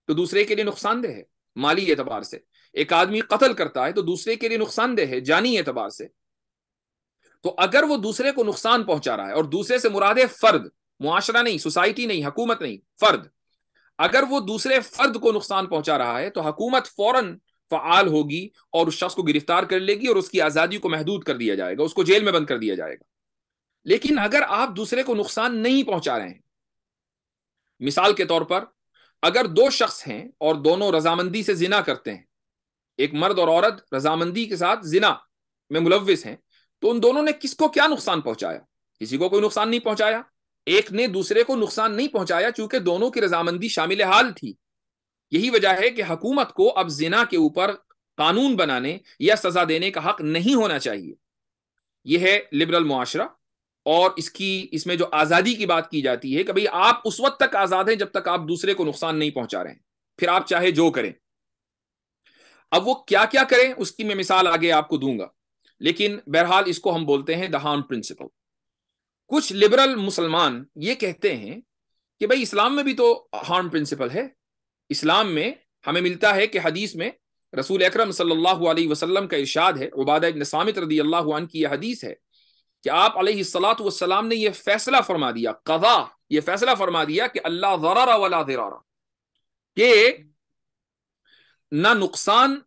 تو دوسرے کے لیے نقصان دہ ہے مالی اعتبار سے، ایک آدمی قتل کرتا ہے تو دوسرے کے لیے نقصان دہ ہے جانی اعتبار سے. تو اگر وہ دوسرے کو نقصان پہنچا رہا ہے، اور دوسرے سے مراد ہے فرد، معاشرہ نہیں، سوسائٹی نہیں، حکومت نہیں، فرد، اگر وہ دوسرے فرد کو نقصان پہنچا رہا ہے تو حکومت فوراً فعال ہوگی اور اس شخص کو گرفتار کر لے گی اور اس کی آزادی کو محدود کر دیا جائے گا، اس کو جیل میں بند کر دیا جائے گا. لیکن اگر آپ دوسرے کو نقصان نہیں پہنچا رہے ہیں، مثال کے طور پر اگر دو شخص ہیں اور دونوں رضامندی سے زنا کرتے ہیں، ایک مرد اور عورت رضامندی کے ساتھ زنا میں ملوث ہیں، تو ان دونوں نے کس کو کیا نقصان پہنچایا؟ کسی کو کوئی نقصان نہیں پہنچایا. ایک نے دوسرے کو نقصان نہیں پہنچایا چونکہ دونوں کی رضامندی شامل حال تھی. یہی وجہ ہے کہ حکومت کو اب زنا کے اوپر قانون بنانے یا سزا دینے کا حق نہیں ہونا چاہیے. یہ ہے لبرل معاشرہ، اور اس میں جو آزادی کی بات کی جاتی ہے کہ بھئی آپ اس وقت تک آزاد ہیں جب تک آپ دوسرے کو نقصان نہیں پہنچا رہے ہیں، پھر آپ چاہے جو کریں. اب وہ کیا کیا کریں اس کی میں مثال آگے آپ کو دوں گا، لیکن بہرحال اس کو ہم بولتے ہیں دا ہارم پرنسپل. کچھ لبرل مسلمان یہ کہتے ہیں کہ بھئی اسلام میں بھی تو ہارم پرنسپل ہے. اسلام میں ہمیں ملتا ہے کہ حدیث میں رسول اکرم صلی اللہ علیہ وسلم کا ارشاد ہے، عبادہ بن صامت رضی اللہ عنہ کی یہ حدیث ہے کہ آپ علیہ الصلاۃ والسلام نے یہ فیصلہ فرما دیا، قضا، یہ فیصلہ فرما دیا کہ اللہ ضرر ولا ضرار، کہ نہ نقصان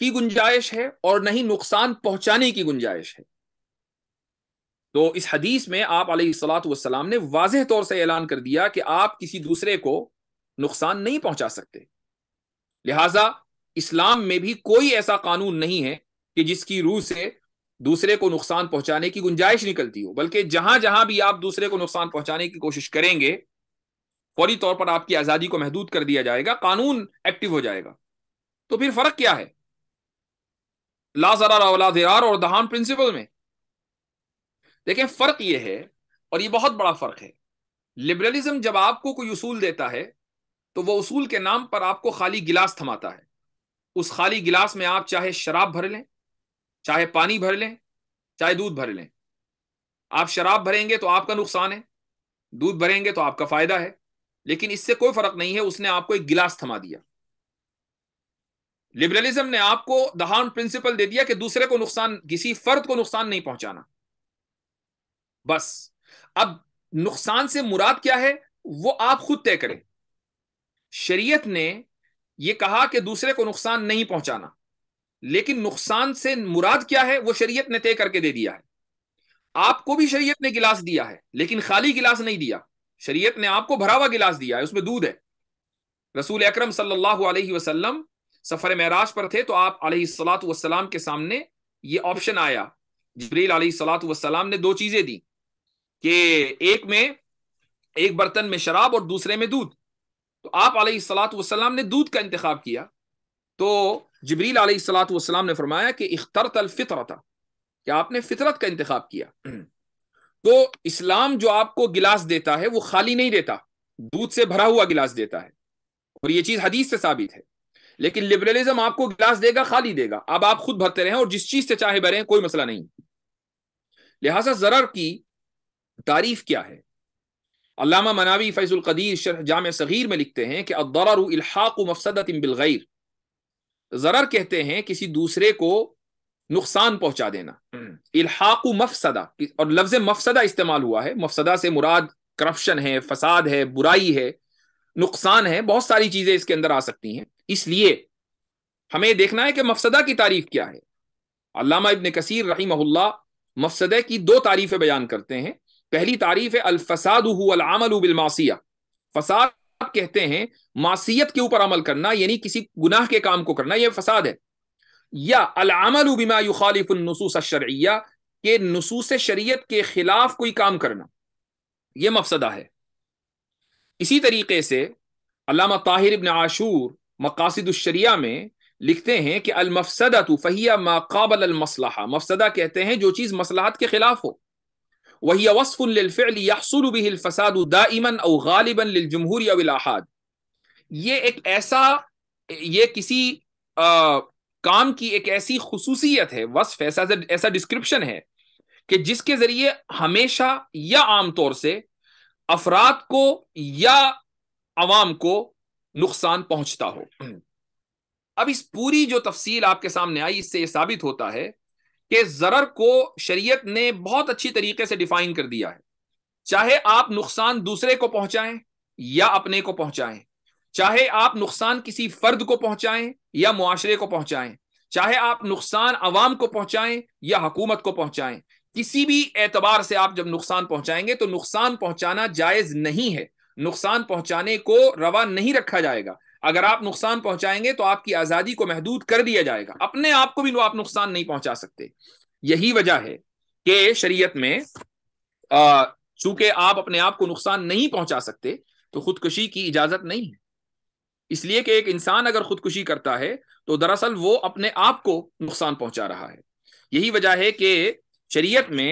کی گنجائش ہے اور نہ ہی نقصان پہنچانے کی گنجائش ہے. تو اس حدیث میں آپ علیہ الصلاۃ والسلام نے واضح طور سے اعلان کر دیا کہ آپ کسی دوسرے کو نقصان نہیں پہنچا سکتے. لہذا اسلام میں بھی کوئی ایسا قانون نہیں ہے کہ جس کی روح سے دوسرے کو نقصان پہنچانے کی گنجائش نکلتی ہو، بلکہ جہاں جہاں بھی آپ دوسرے کو نقصان پہنچانے کی کوشش کریں گے فوری طور پر آپ کی آزادی کو محدود کر دیا جائے گا، قانون ایکٹیو ہو جائے گا. تو پھر فرق کیا ہے لا ضرر ولا ضرار اور دا ہارم پرنسپل میں؟ دیکھیں فرق یہ ہے، اور یہ بہت بڑا فرق ہے. لبرلزم جب آپ کو کوئی اصول دیتا ہے تو وہ اصول کے نام پر آپ کو خالی گلاس تھماتا ہے. اس خالی گلاس میں آپ چاہے شراب بھر لیں، چاہے پانی بھر لیں، چاہے دودھ بھر لیں. آپ شراب بھریں گے تو آپ کا نقصان ہے، دودھ بھریں گے تو آپ کا فائدہ ہے، لیکن اس سے کوئی فرق نہیں ہے، اس نے آپ کو ایک گلاس تھما دیا. لبرلزم نے آپ کو دا ہارم پرنسپل دے دیا کہ دوسرے کو نقصان، کسی فرد کو نقصان نہیں پہنچانا. بس اب نقصان سے مراد کیا ہے وہ آپ خود طے کریں. شریعت نے یہ کہا کہ دوسرے کو نقصان نہیں پہنچانا، لیکن نقصان سے مراد کیا ہے وہ شریعت نے طے کر کے دے دیا ہے. آپ کو بھی شریعت نے گلاس دیا ہے لیکن خالی گلاس نہیں دیا. شریعت نے آپ کو بھرا ہوا گلاس دیا ہے، اس میں دودھ ہے. رسول اکرم صلی اللہ علیہ وسلم سفر معراج پر تھے تو آپ علیہ الصلاۃ والسلام کے سامنے یہ آپشن آیا. جبریل علیہ الصلاۃ والسلام نے دو چیزیں دی کہ ایک برتن میں شراب اور دوسرے میں دودھ. تو آپ علیہ الصلاۃ والسلام نے دودھ کا انتخاب کیا. تو جبریل علیہ الصلاۃ والسلام نے فرمایا کہ اخترت الفطرۃ، کہ آپ نے فطرت کا انتخاب کیا. تو اسلام جو آپ کو گلاس دیتا ہے وہ خالی نہیں دیتا، دودھ سے بھرا ہوا گلاس دیتا ہے، اور یہ چیز حدیث سے ثابت ہے. لیکن لبرلزم آپ کو گلاس دے گا، خالی دے گا، اب آپ خود بھرتے رہیں اور جس چیز سے چاہے بھریں، کوئی مسئلہ نہیں. لہٰذا ضرر کی تعریف کیا ہے؟ علامہ مناوی فیض القدیر شرح جامع صغیر میں لکھتے ہیں کہ الضرر الحاق مفسدۃ بالغیر. ضرر کہتے ہیں کسی دوسرے کو نقصان پہنچا دینا. الحاق مفسدہ، اور لفظ مفسدہ استعمال ہوا ہے. مفسدہ سے مراد کرپشن ہے، فساد ہے، برائی ہے، نقصان ہے، بہت ساری چیزیں اس کے اندر آ سکتی ہیں. اس لیے ہمیں دیکھنا ہے کہ مفسدہ کی تعریف کیا ہے. علامہ ابن کثیر رحمہ اللہ مفسدہ کی دو تعریفیں بیان کرتے ہیں. پہلی تعریف ہے الفساد هو العمل بالمعصیہ. فساد کہتے ہیں معصیت کے اوپر عمل کرنا، یعنی کسی گناہ کے کام کو کرنا، یہ فساد ہے. یا العمل بما يخالف النصوص الشرعیہ، کہ نصوص شریعت کے خلاف کوئی کام کرنا، یہ مفسدہ ہے. اسی طریقے سے علامہ طاہر ابن عاشور مقاصد الشریعہ میں لکھتے ہیں کہ المفسدۃ فہی ما قابل المصلحہ. مفسدہ کہتے ہیں جو چیز مصلحت کے خلاف ہو. وہی وصف للفعل يحصل به الفساد دائما او غالبا للجمہور او الاحاد. یہ کسی کام کی ایک ایسی خصوصیت ہے، وصف ایسا ڈسکرپشن ہے کہ جس کے ذریعے ہمیشہ یا عام طور سے افراد کو یا عوام کو نقصان پہنچتا ہو. اب اس پوری جو تفصیل آپ کے سامنے آئی، اس سے یہ ثابت ہوتا ہے کہ ضرر کو شریعت نے بہت اچھی طریقے سے ڈیفائن کر دیا ہے. چاہے آپ نقصان دوسرے کو پہنچائیں یا اپنے کو پہنچائیں، چاہے آپ نقصان کسی فرد کو پہنچائیں یا معاشرے کو پہنچائیں، چاہے آپ نقصان عوام کو پہنچائیں یا حکومت کو پہنچائیں، کسی بھی اعتبار سے آپ جب نقصان پہنچائیں گے تو نقصان پہنچانا جائز نہیں ہے. نقصان پہنچانے کو روا نہیں رکھا جائے گا. اگر آپ نقصان پہنچائیں گے تو آپ کی آزادی کو محدود کر دیا جائے گا. اپنے آپ کو بھی آپ نقصان نہیں پہنچا سکتے. یہی وجہ ہے کہ شریعت میں چونکہ آپ اپنے آپ کو نقصان نہیں پہنچا سکتے تو خودکشی کی اجازت نہیں ہے. اس لیے کہ ایک انسان اگر خودکشی کرتا ہے تو دراصل وہ اپنے آپ کو نقصان پہنچا رہا ہے. یہی وجہ ہے کہ شریعت میں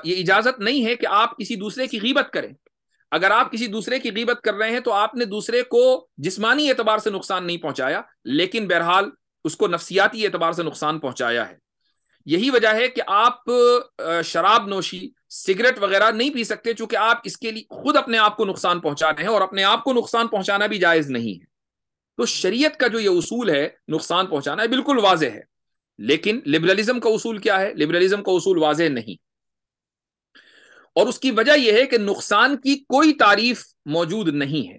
یہ اجازت نہیں ہے کہ آپ کسی دوسرے کی غیبت کریں. اگر آپ کسی دوسرے کی غیبت کر رہے ہیں تو آپ نے دوسرے کو جسمانی اعتبار سے نقصان نہیں پہنچایا، لیکن بہرحال اس کو نفسیاتی اعتبار سے نقصان پہنچایا ہے. یہی وجہ ہے کہ آپ شراب نوشی، سگریٹ وغیرہ نہیں پی سکتے، چونکہ آپ اس کے لیے خود اپنے آپ کو نقصان پہنچا رہے ہیں، اور اپنے آپ کو نقصان پہنچانا بھی جائز نہیں ہے. تو شریعت کا جو یہ اصول ہے نقصان پہنچانا ہے بالکل واضح ہے. لیکن لبرلزم کا اصول کیا ہے؟ لبرلزم کا اصول واضح نہیں، اور اس کی وجہ یہ ہے کہ نقصان کی کوئی تعریف موجود نہیں ہے.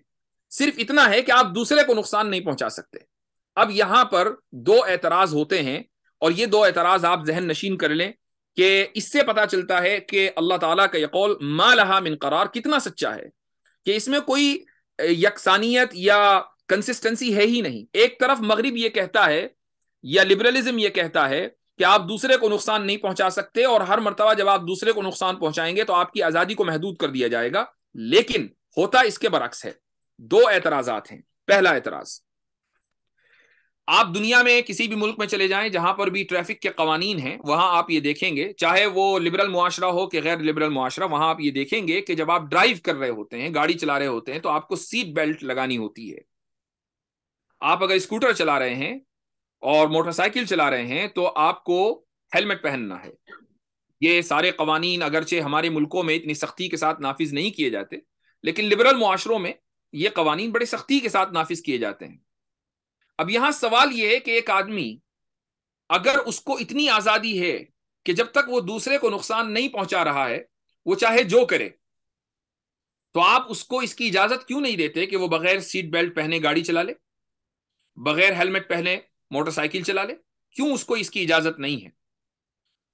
صرف اتنا ہے کہ آپ دوسرے کو نقصان نہیں پہنچا سکتے. اب یہاں پر دو اعتراض ہوتے ہیں، اور یہ دو اعتراض آپ ذہن نشین کر لیں کہ اس سے پتا چلتا ہے کہ اللہ تعالیٰ کا یہ قول ما لہا من قرار کتنا سچا ہے، کہ اس میں کوئی یکسانیت یا کنسسٹنسی ہے ہی نہیں. ایک طرف مغرب یہ کہتا ہے یا لبرلزم یہ کہتا ہے کہ آپ دوسرے کو نقصان نہیں پہنچا سکتے، اور ہر مرتبہ جب آپ دوسرے کو نقصان پہنچائیں گے تو آپ کی آزادی کو محدود کر دیا جائے گا. لیکن ہوتا اس کے برعکس ہے. دو اعتراضات ہیں. پہلا اعتراض، آپ دنیا میں کسی بھی ملک میں چلے جائیں جہاں پر بھی ٹریفک کے قوانین ہیں، وہاں آپ یہ دیکھیں گے، چاہے وہ لبرل معاشرہ ہو کہ غیر لبرل معاشرہ، وہاں آپ یہ دیکھیں گے کہ جب آپ ڈرائیو کر رہے ہوتے ہیں، گاڑی چلا رہے ہوتے ہیں، تو آپ کو سیٹ بیلٹ لگانی ہوتی ہے. آپ اگر اسکوٹر چلا رہے ہیں اور موٹر سائیکل چلا رہے ہیں تو آپ کو ہیلمٹ پہننا ہے. یہ سارے قوانین اگرچہ ہمارے ملکوں میں اتنی سختی کے ساتھ نافذ نہیں کیے جاتے، لیکن لبرل معاشروں میں یہ قوانین بڑے سختی کے ساتھ نافذ کیے جاتے ہیں. اب یہاں سوال یہ ہے کہ ایک آدمی اگر اس کو اتنی آزادی ہے کہ جب تک وہ دوسرے کو نقصان نہیں پہنچا رہا ہے وہ چاہے جو کرے، تو آپ اس کو اس کی اجازت کیوں نہیں دیتے کہ وہ بغیر سیٹ بیلٹ پہنے گاڑی چلا لے، بغیر ہیلمٹ پہنے موٹر سائیکل چلا لے؟ کیوں اس کو اس کی اجازت نہیں ہے؟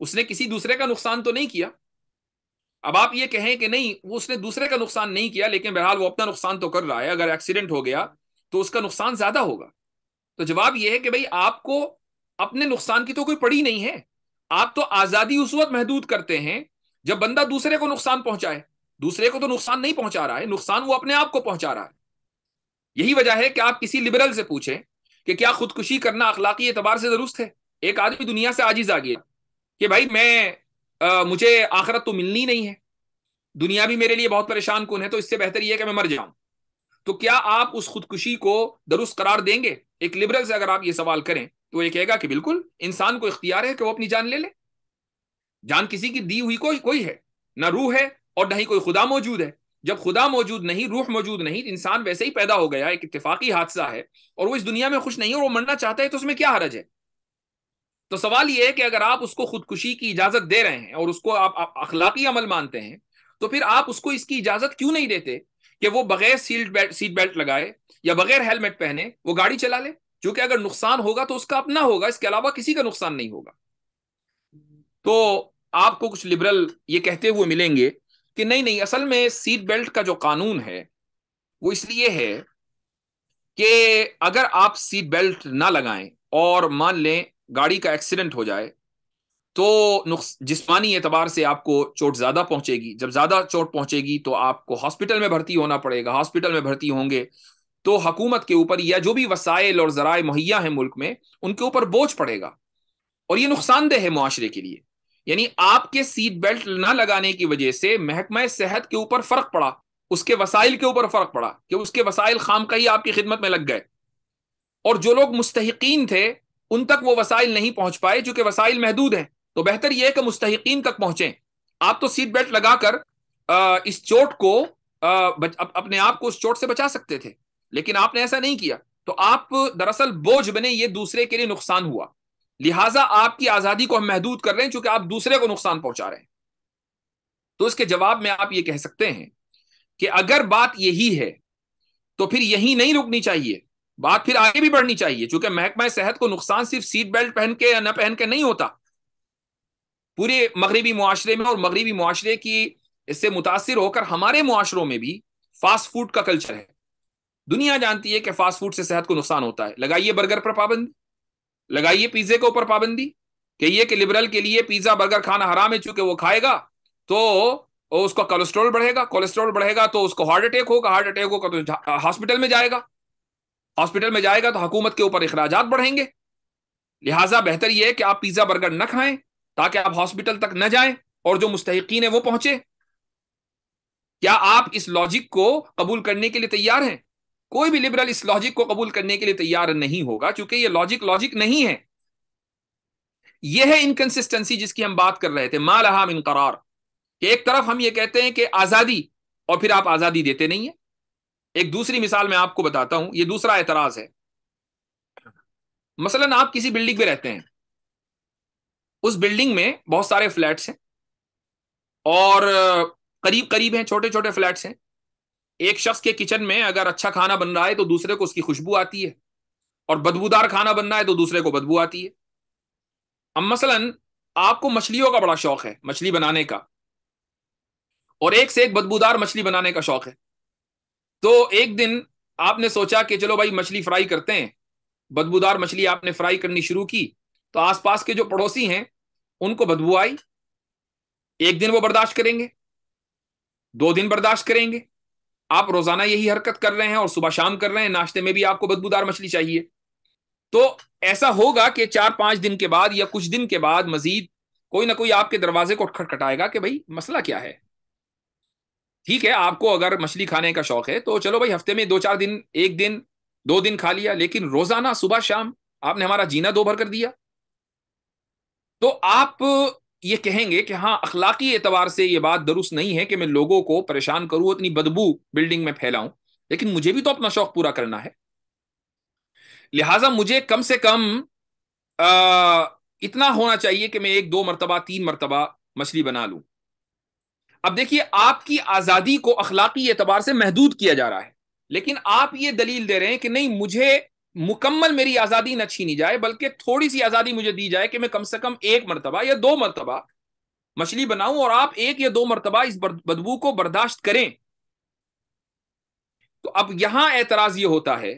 اس نے کسی دوسرے کا نقصان تو نہیں کیا۔ اب آپ یہ کہیں کہ نہیں وہ اس نے دوسرے کا نقصان نہیں کیا، لیکن بہرحال وہ اپنا نقصان تو کر رہا ہے، اگر ایکسیڈنٹ ہو گیا تو اس کا نقصان زیادہ ہوگا۔ تو جواب یہ ہے کہ بھئی آپ کو اپنے نقصان کی تو کوئی پڑی نہیں ہے، آپ تو آزادی اس وقت محدود کرتے ہیں جب بندہ دوسرے کو نقصان پہنچائے۔ دوسرے کو تو نقصان نہیں پہنچا رہا ہے، نقصان وہ اپنے آپ کو پہنچا رہا ہے۔ یہی وجہ ہے کہ آپ کسی لبرل سے پوچھیں کہ کیا خودکشی کرنا اخلاقی اعتبار سے درست ہے؟ ایک آدمی دنیا سے عاجز آ گیا کہ بھائی مجھے آخرت تو ملنی نہیں ہے، دنیا بھی میرے لیے بہت پریشان کن ہے، تو اس سے بہتر یہ ہے کہ میں مر جاؤں۔ تو کیا آپ اس خودکشی کو درست قرار دیں گے؟ ایک لبرل سے اگر آپ یہ سوال کریں تو وہ یہ کہے گا کہ بالکل، انسان کو اختیار ہے کہ وہ اپنی جان لے لے، جان کسی کی دی ہوئی کوئی ہے نہ، روح ہے اور نہ ہی کوئی خدا موجود ہے۔ جب خدا موجود نہیں، روح موجود نہیں، انسان ویسے ہی پیدا ہو گیا، ایک اتفاقی حادثہ ہے، اور وہ اس دنیا میں خوش نہیں ہے اور وہ مرنا چاہتا ہے، تو اس میں کیا حرج ہے؟ تو سوال یہ ہے کہ اگر آپ اس کو خودکشی کی اجازت دے رہے ہیں اور اس کو آپ اخلاقی عمل مانتے ہیں، تو پھر آپ اس کو اس کی اجازت کیوں نہیں دیتے کہ وہ بغیر سیٹ بیلٹ لگائے یا بغیر ہیلمٹ پہنے وہ گاڑی چلا لے؟ چونکہ اگر نقصان ہوگا تو اس کا اپنا ہوگا، اس کے علاوہ کسی کا نقصان نہیں ہوگا۔ تو آپ کو کچھ لبرل یہ کہتے ہوئے ملیں گے کہ نہیں نہیں، اصل میں سیٹ بیلٹ کا جو قانون ہے وہ اس لیے ہے کہ اگر آپ سیٹ بیلٹ نہ لگائیں اور مان لیں گاڑی کا ایکسیڈنٹ ہو جائے تو جسمانی اعتبار سے آپ کو چوٹ زیادہ پہنچے گی۔ جب زیادہ چوٹ پہنچے گی تو آپ کو ہاسپٹل میں بھرتی ہونا پڑے گا، ہاسپٹل میں بھرتی ہوں گے تو حکومت کے اوپر یا جو بھی وسائل اور ذرائع مہیا ہیں ملک میں، ان کے اوپر بوجھ پڑے گا، اور یہ نقصان دہ ہے معاشرے کے لیے۔ یعنی آپ کے سیٹ بیلٹ نہ لگانے کی وجہ سے محکمہ صحت کے اوپر فرق پڑا، اس کے وسائل کے اوپر فرق پڑا کہ اس کے وسائل خامخواہ آپ کی خدمت میں لگ گئے، اور جو لوگ مستحقین تھے ان تک وہ وسائل نہیں پہنچ پائے چونکہ وسائل محدود ہیں۔ تو بہتر یہ ہے کہ مستحقین تک پہنچیں۔ آپ تو سیٹ بیلٹ لگا کر اس چوٹ کو اپنے آپ کو اس چوٹ سے بچا سکتے تھے، لیکن آپ نے ایسا نہیں کیا، تو آپ دراصل بوجھ بنے، یہ دوسرے کے لیے نقصان ہوا، لہٰذا آپ کی آزادی کو ہم محدود کر رہے ہیں چونکہ آپ دوسرے کو نقصان پہنچا رہے ہیں۔ تو اس کے جواب میں آپ یہ کہہ سکتے ہیں کہ اگر بات یہی ہے تو پھر یہی نہیں رکنی چاہیے، بات پھر آگے بھی بڑھنی چاہیے، چونکہ محکمہ صحت کو نقصان صرف سیٹ بیلٹ پہن کے یا نہ پہن کے نہیں ہوتا۔ پورے مغربی معاشرے میں اور مغربی معاشرے کی اس سے متاثر ہو کر ہمارے معاشروں میں بھی فاسٹ فوڈ کا کلچر ہے۔ دنیا جانتی ہے کہ فاسٹ فوڈ سے صحت کو نقصان ہوتا ہے، لگائیے برگر پر پابندی، لگائیے پیزے کے اوپر پابندی، کہیے کہ لبرل کے لیے پیزا برگر کھانا حرام ہے، چونکہ وہ کھائے گا تو اس کا کولیسٹرول بڑھے گا، کولیسٹرول بڑھے گا تو اس کو ہارٹ اٹیک ہوگا، ہارٹ اٹیک ہوگا تو ہاسپٹل میں جائے گا، ہاسپٹل میں جائے گا تو حکومت کے اوپر اخراجات بڑھیں گے۔ لہٰذا بہتر یہ ہے کہ آپ پیزا برگر نہ کھائیں تاکہ آپ ہاسپٹل تک نہ جائیں اور جو مستحقین ہیں وہ پہنچے۔ کیا آپ اس لاجک کو قبول کرنے کے لیے تیار ہیں؟ کوئی بھی لبرل اس لاجک کو قبول کرنے کے لیے تیار نہیں ہوگا، چونکہ یہ لاجک نہیں ہے۔ یہ ہے انکنسسٹنسی جس کی ہم بات کر رہے تھے، ما لہا من قرار، کہ ایک طرف ہم یہ کہتے ہیں کہ آزادی، اور پھر آپ آزادی دیتے نہیں ہیں۔ ایک دوسری مثال میں آپ کو بتاتا ہوں، یہ دوسرا اعتراض ہے۔ مثلا آپ کسی بلڈنگ میں رہتے ہیں، اس بلڈنگ میں بہت سارے فلیٹس ہیں اور قریب قریب ہیں، چھوٹے چھوٹے فلیٹس ہیں۔ ایک شخص کے کچن میں اگر اچھا کھانا بن رہا ہے تو دوسرے کو اس کی خوشبو آتی ہے، اور بدبودار کھانا بن رہا ہے تو دوسرے کو بدبو آتی ہے۔ اب مثلا آپ کو مچھلیوں کا بڑا شوق ہے، مچھلی بنانے کا، اور ایک سے ایک بدبودار مچھلی بنانے کا شوق ہے، تو ایک دن آپ نے سوچا کہ چلو بھائی مچھلی فرائی کرتے ہیں۔ بدبودار مچھلی آپ نے فرائی کرنی شروع کی تو آس پاس کے جو پڑوسی ہیں ان کو بدبو آئی۔ ایک دن وہ برداشت کریں گے، 2 دن برداشت کریں گے، آپ روزانہ یہی حرکت کر رہے ہیں اور صبح شام کر رہے ہیں، ناشتے میں بھی آپ کو بدبودار مچھلی چاہیے، تو ایسا ہوگا کہ 4-5 دن کے بعد یا کچھ دن کے بعد مزید کوئی نہ کوئی آپ کے دروازے کو کھٹکھٹائے گا کہ بھائی مسئلہ کیا ہے۔ ٹھیک ہے، آپ کو اگر مچھلی کھانے کا شوق ہے تو چلو بھائی ہفتے میں 2-4 دن، 1 دن 2 دن کھا لیا، لیکن روزانہ صبح شام آپ نے ہمارا جینا دو بھر کر دیا۔ تو آپ یہ کہیں گے کہ ہاں اخلاقی اعتبار سے یہ بات درست نہیں ہے کہ میں لوگوں کو پریشان کروں، اتنی بدبو بلڈنگ میں پھیلاؤں، لیکن مجھے بھی تو اپنا شوق پورا کرنا ہے، لہٰذا مجھے کم سے کم اتنا ہونا چاہیے کہ میں 1-2 مرتبہ 3 مرتبہ مچھلی بنا لوں۔ اب دیکھیے آپ کی آزادی کو اخلاقی اعتبار سے محدود کیا جا رہا ہے، لیکن آپ یہ دلیل دے رہے ہیں کہ نہیں، مجھے مکمل میری آزادی نہ چھینی جائے بلکہ تھوڑی سی آزادی مجھے دی جائے کہ میں کم سے کم ایک مرتبہ یا دو مرتبہ مچھلی بناؤں، اور آپ ایک یا دو مرتبہ اس بدبو کو برداشت کریں۔ تو اب یہاں اعتراض یہ ہوتا ہے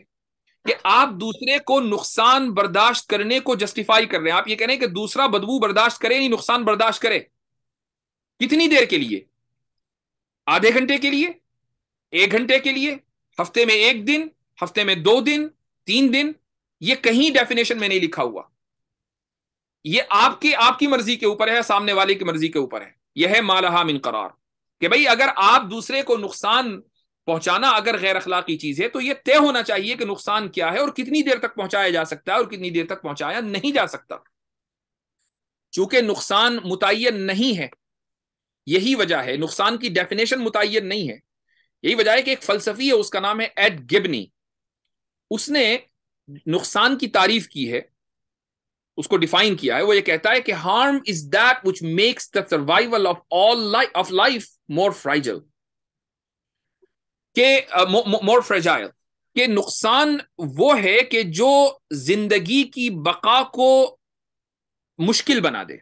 کہ آپ دوسرے کو نقصان برداشت کرنے کو جسٹیفائی کر رہے ہیں۔ آپ یہ کہہ رہے ہیں کہ دوسرا بدبو برداشت کرے، نہیں نقصان برداشت کرے۔ کتنی دیر کے لیے؟ آدھے گھنٹے کے لیے؟ ایک گھنٹے کے لیے؟ ہفتے میں ایک دن؟ ہفتے میں 2 دن؟ 3 دن؟ یہ کہیں ڈیفینیشن میں نہیں لکھا ہوا۔ یہ آپ کی مرضی کے اوپر ہے، سامنے والے کی مرضی کے اوپر ہے۔ یہ ہے ما لہا من قرار، کہ بھئی اگر آپ دوسرے کو نقصان پہنچانا اگر غیر اخلاقی چیز ہے تو یہ طے ہونا چاہیے کہ نقصان کیا ہے اور کتنی دیر تک پہنچایا جا سکتا ہے اور کتنی دیر تک پہنچایا نہیں جا سکتا۔ چونکہ نقصان متعین نہیں ہے، یہی وجہ ہے، نقصان کی ڈیفینیشن متعین نہیں ہے۔ یہی وجہ ہے کہ ایک فلسفی ہے، اس کا نام ہے ایڈ گبنی، اس نے نقصان کی تعریف کی ہے، اس کو ڈیفائن کیا ہے۔ وہ یہ کہتا ہے کہ harm is that which makes the survival of life more fragile، کہ more fragile، کہ نقصان وہ ہے کہ جو زندگی کی بقا کو مشکل بنا دے۔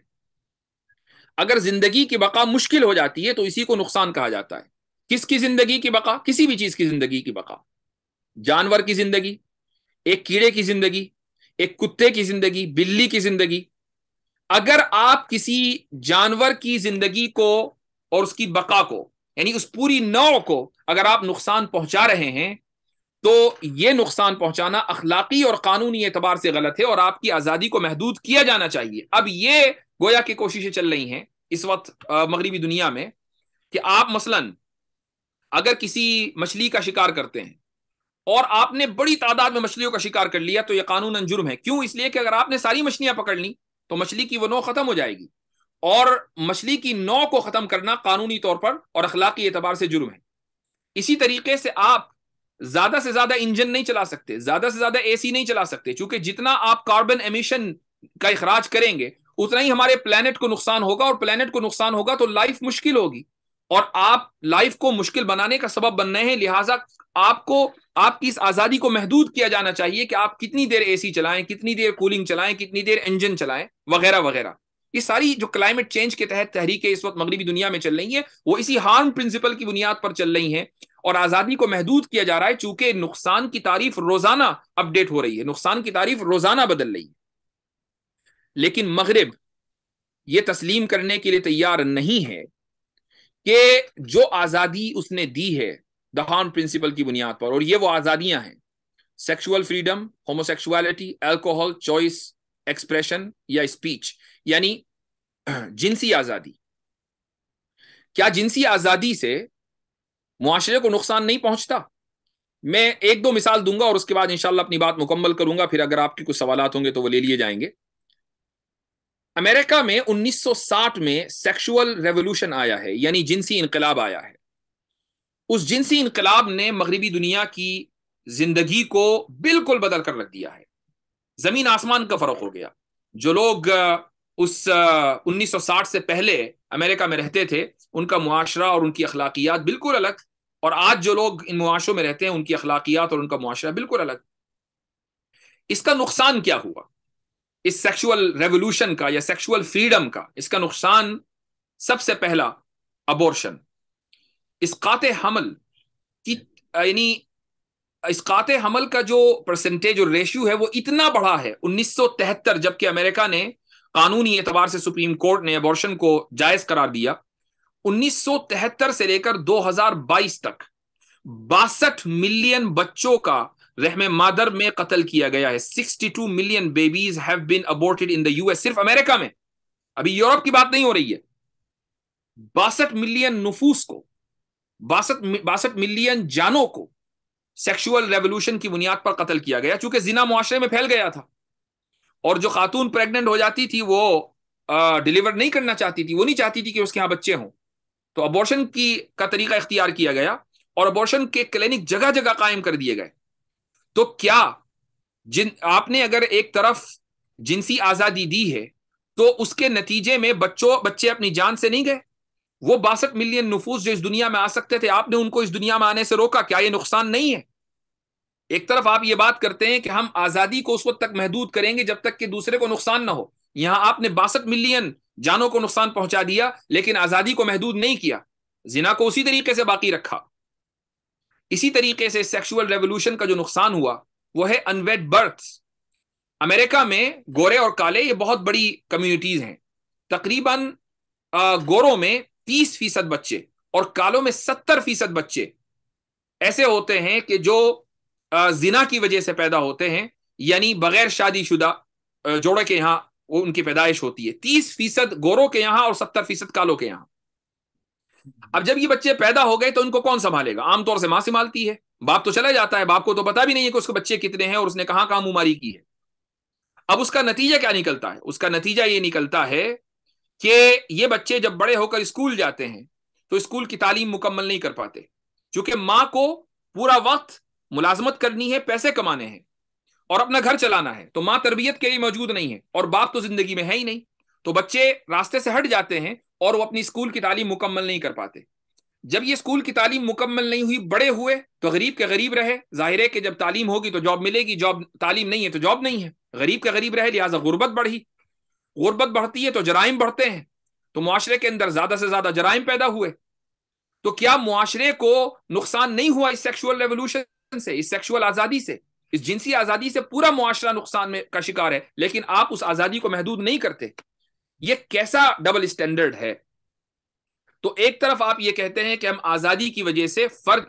اگر زندگی کی بقا مشکل ہو جاتی ہے تو اسی کو نقصان کہا جاتا ہے۔ کس کی زندگی کی بقا؟ کسی بھی چیز کی زندگی کی بقا، جانور کی زندگی، ایک کیڑے کی زندگی، ایک کتے کی زندگی، بلی کی زندگی۔ اگر آپ کسی جانور کی زندگی کو اور اس کی بقا کو، یعنی اس پوری نوع کو اگر آپ نقصان پہنچا رہے ہیں تو یہ نقصان پہنچانا اخلاقی اور قانونی اعتبار سے غلط ہے اور آپ کی آزادی کو محدود کیا جانا چاہیے۔ اب یہ گویا کی کوششیں چل رہی ہیں اس وقت مغربی دنیا میں کہ آپ مثلا اگر کسی مچھلی کا شکار کرتے ہیں اور آپ نے بڑی تعداد میں مچھلیوں کا شکار کر لیا تو یہ قانوناً جرم ہے۔ کیوں؟ اس لیے کہ اگر آپ نے ساری مچھلیاں پکڑ لی تو مچھلی کی وہ نوع ختم ہو جائے گی، اور مچھلی کی نوع کو ختم کرنا قانونی طور پر اور اخلاقی اعتبار سے جرم ہے۔ اسی طریقے سے آپ زیادہ سے زیادہ انجن نہیں چلا سکتے، زیادہ سے زیادہ اے سی نہیں چلا سکتے، چونکہ جتنا آپ کاربن ایمیشن کا اخراج کریں گے اتنا ہی ہمارے پلانٹ کو نقصان ہوگا، اور پلانٹ کو نقصان ہوگا تو لائف مشکل ہوگی، اور آپ لائف کو مشکل بنانے کا سبب بن رہے ہیں۔ لہٰذا آپ کی اس آزادی کو محدود کیا جانا چاہیے کہ آپ کتنی دیر اے سی چلائیں، کتنی دیر کولنگ چلائیں، کتنی دیر انجن چلائیں، وغیرہ وغیرہ۔ یہ ساری جو کلائمیٹ چینج کے تحت تحریکیں اس وقت مغربی دنیا میں چل رہی ہیں وہ اسی ہارم پرنسپل کی بنیاد پر چل رہی ہیں، اور آزادی کو محدود کیا جا رہا ہے چونکہ نقصان کی تعریف روزانہ اپ ڈیٹ ہو رہی ہے، نقصان کی تعریف روزانہ بدل رہی ہے۔ لیکن مغرب یہ تسلیم کرنے کے لیے تیار نہیں ہے کہ جو آزادی اس نے دی ہے دا ہارم پرنسپل کی بنیاد پر، اور یہ وہ آزادیاں ہیں sexual freedom, homosexuality, alcohol, choice, expression یا اسپیچ، یعنی جنسی آزادی۔ کیا جنسی آزادی سے معاشرے کو نقصان نہیں پہنچتا؟ میں ایک دو مثال دوں گا اور اس کے بعد انشاءاللہ اپنی بات مکمل کروں گا، پھر اگر آپ کی کچھ سوالات ہوں گے تو وہ لے لیے جائیں گے۔ امریکہ میں 1960 میں سیکشول ریولوشن آیا ہے، یعنی جنسی انقلاب آیا ہے۔ اس جنسی انقلاب نے مغربی دنیا کی زندگی کو بالکل بدل کر رکھ دیا ہے، زمین آسمان کا فرق ہو گیا۔ جو لوگ اس 1960 سے پہلے امریکہ میں رہتے تھے ان کا معاشرہ اور ان کی اخلاقیات بالکل الگ، اور آج جو لوگ ان معاشروں میں رہتے ہیں ان کی اخلاقیات اور ان کا معاشرہ بالکل الگ۔ اس کا نقصان کیا ہوا اس سیکشول ریولوشن کا یا سیکشول فریڈم کا؟ اس کا نقصان سب سے پہلا ابورشن، اسقاط حمل کی، یعنی اسقاط حمل کا جو پرسنٹیج اور ریشیو ہے وہ اتنا بڑا ہے 1973 جبکہ امریکہ نے قانونی اعتبار سے سپریم کورٹ نے ابورشن کو جائز قرار دیا۔ 1973 سے لے کر 2022 تک 62 ملین بچوں کا رحم مادر میں قتل کیا گیا ہے۔ 62 million babies have been aborted in the US، صرف امریکہ میں، ابھی یورپ کی بات نہیں ہو رہی ہے۔ 62 ملین نفوس کو، 62 ملین جانوں کو سیکشول ریولوشن کی بنیاد پر قتل کیا گیا، چونکہ زنا معاشرے میں پھیل گیا تھا، اور جو خاتون پریگننٹ ہو جاتی تھی وہ ڈیلیور نہیں کرنا چاہتی تھی، وہ نہیں چاہتی تھی کہ اس کے ہاں بچے ہوں، تو ابورشن کا طریقہ اختیار کیا گیا اور ابورشن کے کلینک جگہ جگہ قائم کر دیے گئے۔ تو کیا آپ نے اگر ایک طرف جنسی آزادی دی ہے تو اس کے نتیجے میں بچے اپنی جان سے نہیں گئے؟ وہ 62 ملین نفوس جو اس دنیا میں آ سکتے تھے، آپ نے ان کو اس دنیا میں آنے سے روکا. کیا یہ نقصان نہیں ہے؟ ایک طرف آپ یہ بات کرتے ہیں کہ ہم آزادی کو اس وقت تک محدود کریں گے جب تک کہ دوسرے کو نقصان نہ ہو. یہاں آپ نے 62 ملین جانوں کو نقصان پہنچا دیا لیکن آزادی کو محدود نہیں کیا، زنا کو اسی طریقے سے باقی رکھا. اسی طریقے سے سیکشول ریولوشن کا جو نقصان ہوا وہ ہے انویڈ برتھس. امریکہ میں گورے اور کالے یہ بہت بڑی کمیونٹیز ہیں. تقریباً گوروں میں 30% بچے اور کالوں میں 70% بچے ایسے ہوتے ہیں کہ جو زنا کی وجہ سے پیدا ہوتے ہیں، یعنی بغیر شادی شدہ جوڑے کے یہاں وہ ان کی پیدائش ہوتی ہے. 30% گوروں کے یہاں اور 70% کالوں کے یہاں. اب جب یہ بچے پیدا ہو گئے تو ان کو کون سنبھالے گا؟ عام طور سے ماں سنبھالتی ہے. باپ تو چلا جاتا ہے، باپ کو تو پتا بھی نہیں ہے کہ اس کے بچے کتنے ہیں اور اس نے کہاں کہاں منماری کی ہے. اب اس کا نتیجہ کیا نکلتا ہے؟ اس کا نتیجہ یہ نکلتا ہے کہ یہ بچے جب بڑے ہو کر اسکول جاتے ہیں تو اسکول کی تعلیم مکمل نہیں کر پاتے، چونکہ ماں کو پورا وقت ملازمت کرنی ہے، پیسے کمانے ہیں اور اپنا گھر چلانا ہے، تو ماں تربیت کے لیے موجود نہیں ہے اور باپ تو زندگی میں ہے ہی نہیں. تو بچے راستے سے ہٹ جاتے ہیں اور وہ اپنی اسکول کی تعلیم مکمل نہیں کر پاتے. جب یہ اسکول کی تعلیم مکمل نہیں ہوئی، بڑے ہوئے تو غریب کے غریب رہے. ظاہر ہے کہ جب تعلیم ہوگی تو جاب ملے گی، جاب تعلیم نہیں ہے تو جاب نہیں ہے. غریب کے غریب رہے، لہٰذا غربت بڑھی. غربت بڑھتی ہے تو جرائم بڑھتے ہیں، تو معاشرے کے اندر زیادہ سے زیادہ جرائم پیدا ہوئے. تو کیا معاشرے کو نقصان نہیں ہوا اس سیکشول ریولوشن سے، اس سیکشول آزادی سے، اس جنسی آزادی سے؟ پورا معاشرہ نقصان میں کا شکار ہے، لیکن آپ اس آزادی کو محدود نہیں کرتے. یہ کیسا ڈبل اسٹینڈرڈ ہے؟ تو ایک طرف آپ یہ کہتے ہیں کہ ہم آزادی کی وجہ سے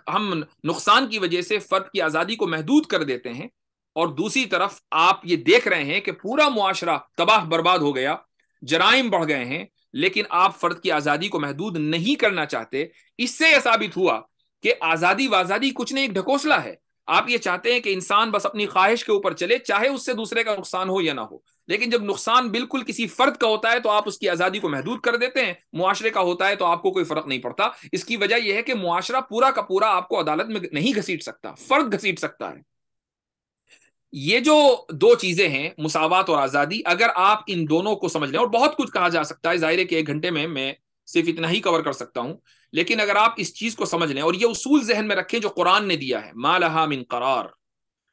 ہم نقصان کی وجہ سے فرد کی آزادی کو محدود کر دیتے ہیں، اور دوسری طرف آپ یہ دیکھ رہے ہیں کہ پورا معاشرہ تباہ برباد ہو گیا، جرائم بڑھ گئے ہیں، لیکن آپ فرد کی آزادی کو محدود نہیں کرنا چاہتے. اس سے یہ ثابت ہوا کہ آزادی وازادی کچھ نہیں، ایک ڈھکوسلا ہے. آپ یہ چاہتے ہیں کہ انسان بس اپنی خواہش کے اوپر چلے، چاہے اس سے دوسرے کا نقصان ہو یا نہ ہو. لیکن جب نقصان بالکل کسی فرد کا ہوتا ہے تو آپ اس کی آزادی کو محدود کر دیتے ہیں، معاشرے کا ہوتا ہے تو آپ کو کوئی فرق نہیں پڑتا. اس کی وجہ یہ ہے کہ معاشرہ پورا کا پورا آپ کو عدالت میں نہیں گھسیٹ سکتا، فرد گھسیٹ سکتا ہے. یہ جو دو چیزیں ہیں، مساوات اور آزادی، اگر آپ ان دونوں کو سمجھ لیں، اور بہت کچھ کہا جا سکتا ہے، ظاہر ہے کہ 1 گھنٹے میں صرف اتنا ہی کور کر سکتا ہوں، لیکن اگر آپ اس چیز کو سمجھ لیں اور یہ اصول ذہن میں رکھیں جو قرآن نے دیا ہے، ما لہا من قرار،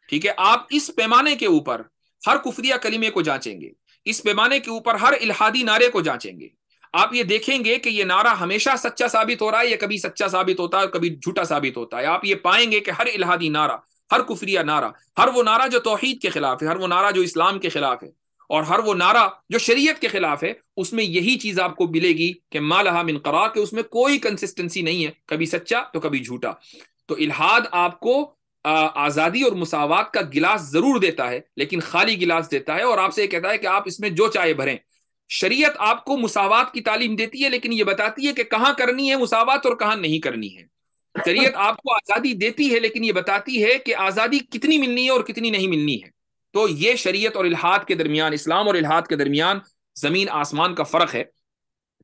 ٹھیک ہے، آپ اس پیمانے کے اوپر ہر کفریہ کلمے کو جانچیں گے، اس پیمانے کے اوپر ہر الہادی نعرے کو جانچیں گے. آپ یہ دیکھیں گے کہ یہ نعرہ ہمیشہ سچا ثابت ہو رہا ہے یا کبھی سچا ثابت ہوتا ہے اور کبھی جھوٹا ثابت ہوتا ہے. آپ یہ پائیں گے کہ ہر الہادی نعرہ، ہر کفریہ نعرہ، ہر وہ نعرہ جو توحید کے خلاف ہے، ہر وہ نعرہ جو اسلام کے خلاف ہے، اور ہر وہ نعرہ جو شریعت کے خلاف ہے، اس میں یہی چیز آپ کو ملے گی کہ ما لہا من قرار، کہ اس میں کوئی کنسسٹنسی نہیں ہے، کبھی سچا تو کبھی جھوٹا. تو الہاد آپ کو آزادی اور مساوات کا گلاس ضرور دیتا ہے، لیکن خالی گلاس دیتا ہے، اور آپ سے یہ کہتا ہے کہ آپ اس میں جو چاہے بھریں. شریعت آپ کو مساوات کی تعلیم دیتی ہے، لیکن یہ بتاتی ہے کہ کہاں کرنی ہے مساوات اور کہاں نہیں کرنی ہے. شریعت آپ کو آزادی دیتی ہے، لیکن یہ بتاتی ہے کہ آزادی کتنی ملنی ہے اور کتنی نہیں ملنی ہے. تو یہ شریعت اور الحاد کے درمیان، اسلام اور الحاد کے درمیان زمین آسمان کا فرق ہے.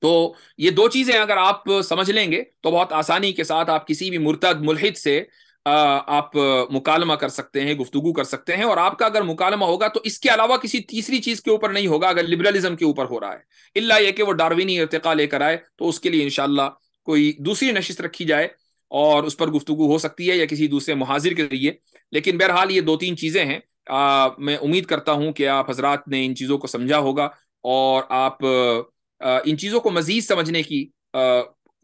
تو یہ دو چیزیں اگر آپ سمجھ لیں گے تو بہت آسانی کے ساتھ آپ کسی بھی مرتد ملحد سے آپ مکالمہ کر سکتے ہیں، گفتگو کر سکتے ہیں. اور آپ کا اگر مکالمہ ہوگا تو اس کے علاوہ کسی تیسری چیز کے اوپر نہیں ہوگا. اگر لبرلزم کے اوپر ہو رہا ہے، الا یہ کہ وہ ڈاروینی ارتقاء لے کر آئے، تو اس کے لیے انشاءاللہ کوئی دوسری نشست رکھی جائے اور اس پر گفتگو ہو سکتی ہے، یا کسی دوسرے محاضر کے ذریعے. لیکن بہرحال یہ 2-3 چیزیں ہیں. میں امید کرتا ہوں کہ آپ حضرات نے ان چیزوں کو سمجھا ہوگا اور آپ ان چیزوں کو مزید سمجھنے کی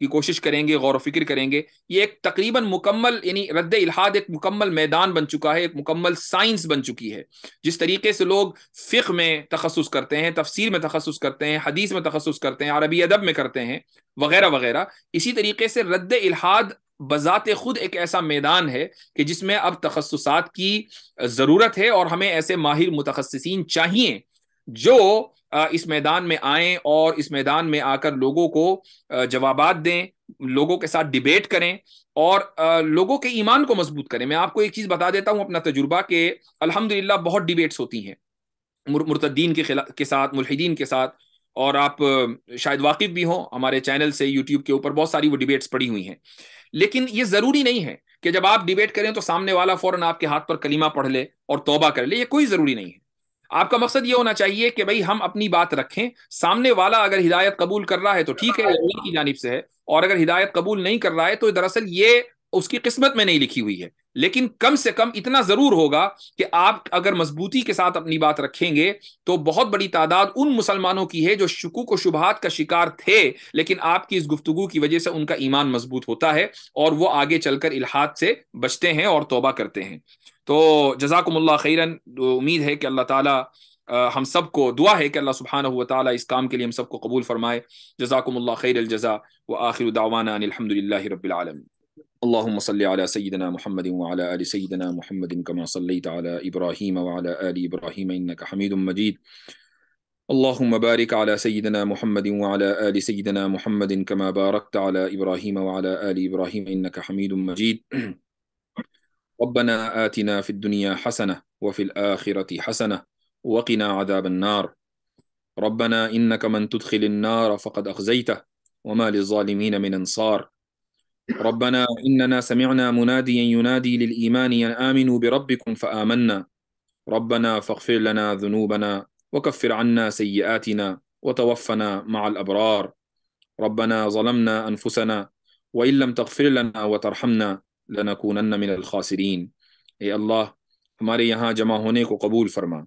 کوشش کریں گے، غور و فکر کریں گے. یہ ایک تقریباً مکمل، یعنی رد الحاد ایک مکمل میدان بن چکا ہے، ایک مکمل سائنس بن چکی ہے. جس طریقے سے لوگ فقہ میں تخصص کرتے ہیں، تفسیر میں تخصص کرتے ہیں، حدیث میں تخصص کرتے ہیں، عربی ادب میں کرتے ہیں، وغیرہ وغیرہ، اسی طریقے سے رد الحاد بذات خود ایک ایسا میدان ہے کہ جس میں اب تخصصات کی ضرورت ہے، اور ہمیں ایسے ماہر متخصصین چاہیے جو اس میدان میں آئیں اور اس میدان میں آ کر لوگوں کو جوابات دیں، لوگوں کے ساتھ ڈیبیٹ کریں اور لوگوں کے ایمان کو مضبوط کریں. میں آپ کو ایک چیز بتا دیتا ہوں اپنا تجربہ، کہ الحمدللہ بہت ڈیبیٹس ہوتی ہیں مرتدین کے ساتھ، ملحدین کے ساتھ، اور آپ شاید واقف بھی ہوں، ہمارے چینل سے یوٹیوب کے اوپر بہت ساری وہ ڈیبیٹس پڑی ہوئی ہیں. لیکن یہ ضروری نہیں ہے کہ جب آپ ڈیبیٹ کریں تو سامنے والا فوراً آپ کے ہاتھ پر کلمہ پڑھ لے اور توبہ کر لے، یہ کوئی ضروری نہیں ہے. آپ کا مقصد یہ ہونا چاہیے کہ بھئی ہم اپنی بات رکھیں، سامنے والا اگر ہدایت قبول کر رہا ہے تو ٹھیک ہے، اللہ کی جانب سے ہے، اور اگر ہدایت قبول نہیں کر رہا ہے تو دراصل یہ اس کی قسمت میں نہیں لکھی ہوئی ہے۔ لیکن کم سے کم اتنا ضرور ہوگا کہ آپ اگر مضبوطی کے ساتھ اپنی بات رکھیں گے تو بہت بڑی تعداد ان مسلمانوں کی ہے جو شکوک و شبہات کا شکار تھے، لیکن آپ کی اس گفتگو کی وجہ سے ان کا ایمان مضبوط ہوتا ہے اور وہ آگے چل کر الحاد سے بچتے ہیں اور توبہ کرتے ہیں۔ تو جزاکم اللہ خیرن، امید ہے کہ اللہ تعالی ہم سب کو، دعا ہے کہ اللہ سبحانہ و تعالی اس کام کے لیے ہم سب کو قبول فرمائے۔ جزاکم اللہ خیر الجزاء، وآخر دعوانا ان الحمد للہ رب العالمین۔ اللهم صل على سيدنا محمد وعلى آل سيدنا محمد كما صليت على إبراهيم وعلى آل إبراهيم إنك حميد مجيد. اللهم بارك على سيدنا محمد وعلى آل سيدنا محمد كما باركت على إبراهيم وعلى آل إبراهيم إنك حميد مجيد. ربنا آتنا في الدنيا حسنة وفي الآخرة حسنة وقنا عذاب النار. ربنا إنك من تدخل النار فقد أخزيته وما للظالمين من أنصار. ربنا إننا سمعنا مناديا ينادي للإيمان أن آمنوا بربكم فآمنا. ربنا فاغفر لنا ذنوبنا وكفر عنا سيئاتنا وتوفنا مع الأبرار. ربنا ظلمنا أنفسنا وإن لم تغفر لنا وترحمنا لنكونن من الخاسرين. اے اللہ ہمارے یہاں جمع ہونے کو قبول فرما۔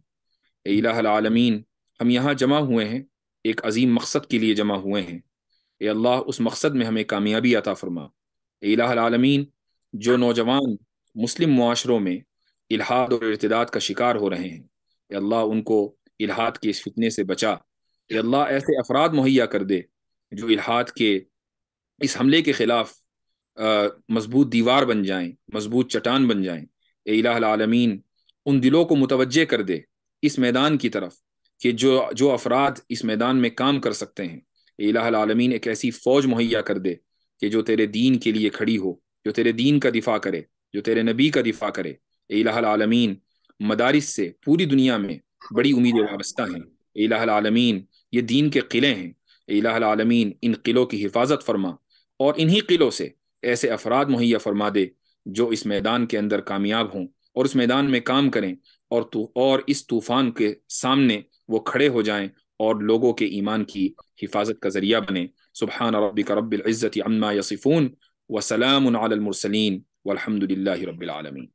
اے الہ العالمین، ہم یہاں جمع ہوئے ہیں، ایک عظیم مقصد کے لیے جمع ہوئے ہیں۔ اے اللہ اس مقصد میں ہمیں کامیابی عطا فرما۔ اے الہ العالمین، جو نوجوان مسلم معاشروں میں الحاد اور ارتداد کا شکار ہو رہے ہیں، اے اللہ ان کو الحاد کے اس فتنے سے بچا۔ اے اللہ ایسے افراد مہیا کر دے جو الحاد کے اس حملے کے خلاف مضبوط دیوار بن جائیں، مضبوط چٹان بن جائیں۔ اے الہ العالمین، ان دلوں کو متوجہ کر دے اس میدان کی طرف کہ جو افراد اس میدان میں کام کر سکتے ہیں۔ اے الہ العالمین، ایک ایسی فوج مہیا کر دے کہ جو تیرے دین کے لیے کھڑی ہو، جو تیرے دین کا دفاع کرے، جو تیرے نبی کا دفاع کرے۔ اے الہ العالمین، مدارس سے پوری دنیا میں بڑی امیدیں وابستہ ہیں۔ اے الہ العالمین، یہ دین کے قلعے ہیں۔ اے الہ العالمین، ان قلعوں کی حفاظت فرما اور انہی قلعوں سے ایسے افراد مہیا فرما دے جو اس میدان کے اندر کامیاب ہوں اور اس میدان میں کام کریں اور اس طوفان کے سامنے وہ کھڑے ہو جائیں اور لوگوں کے ایمان کی حفاظت کا ذریعہ بنے۔ سبحان ربک رب العزت عما یصفون وسلام علی المرسلین والحمد للہ رب العالمین۔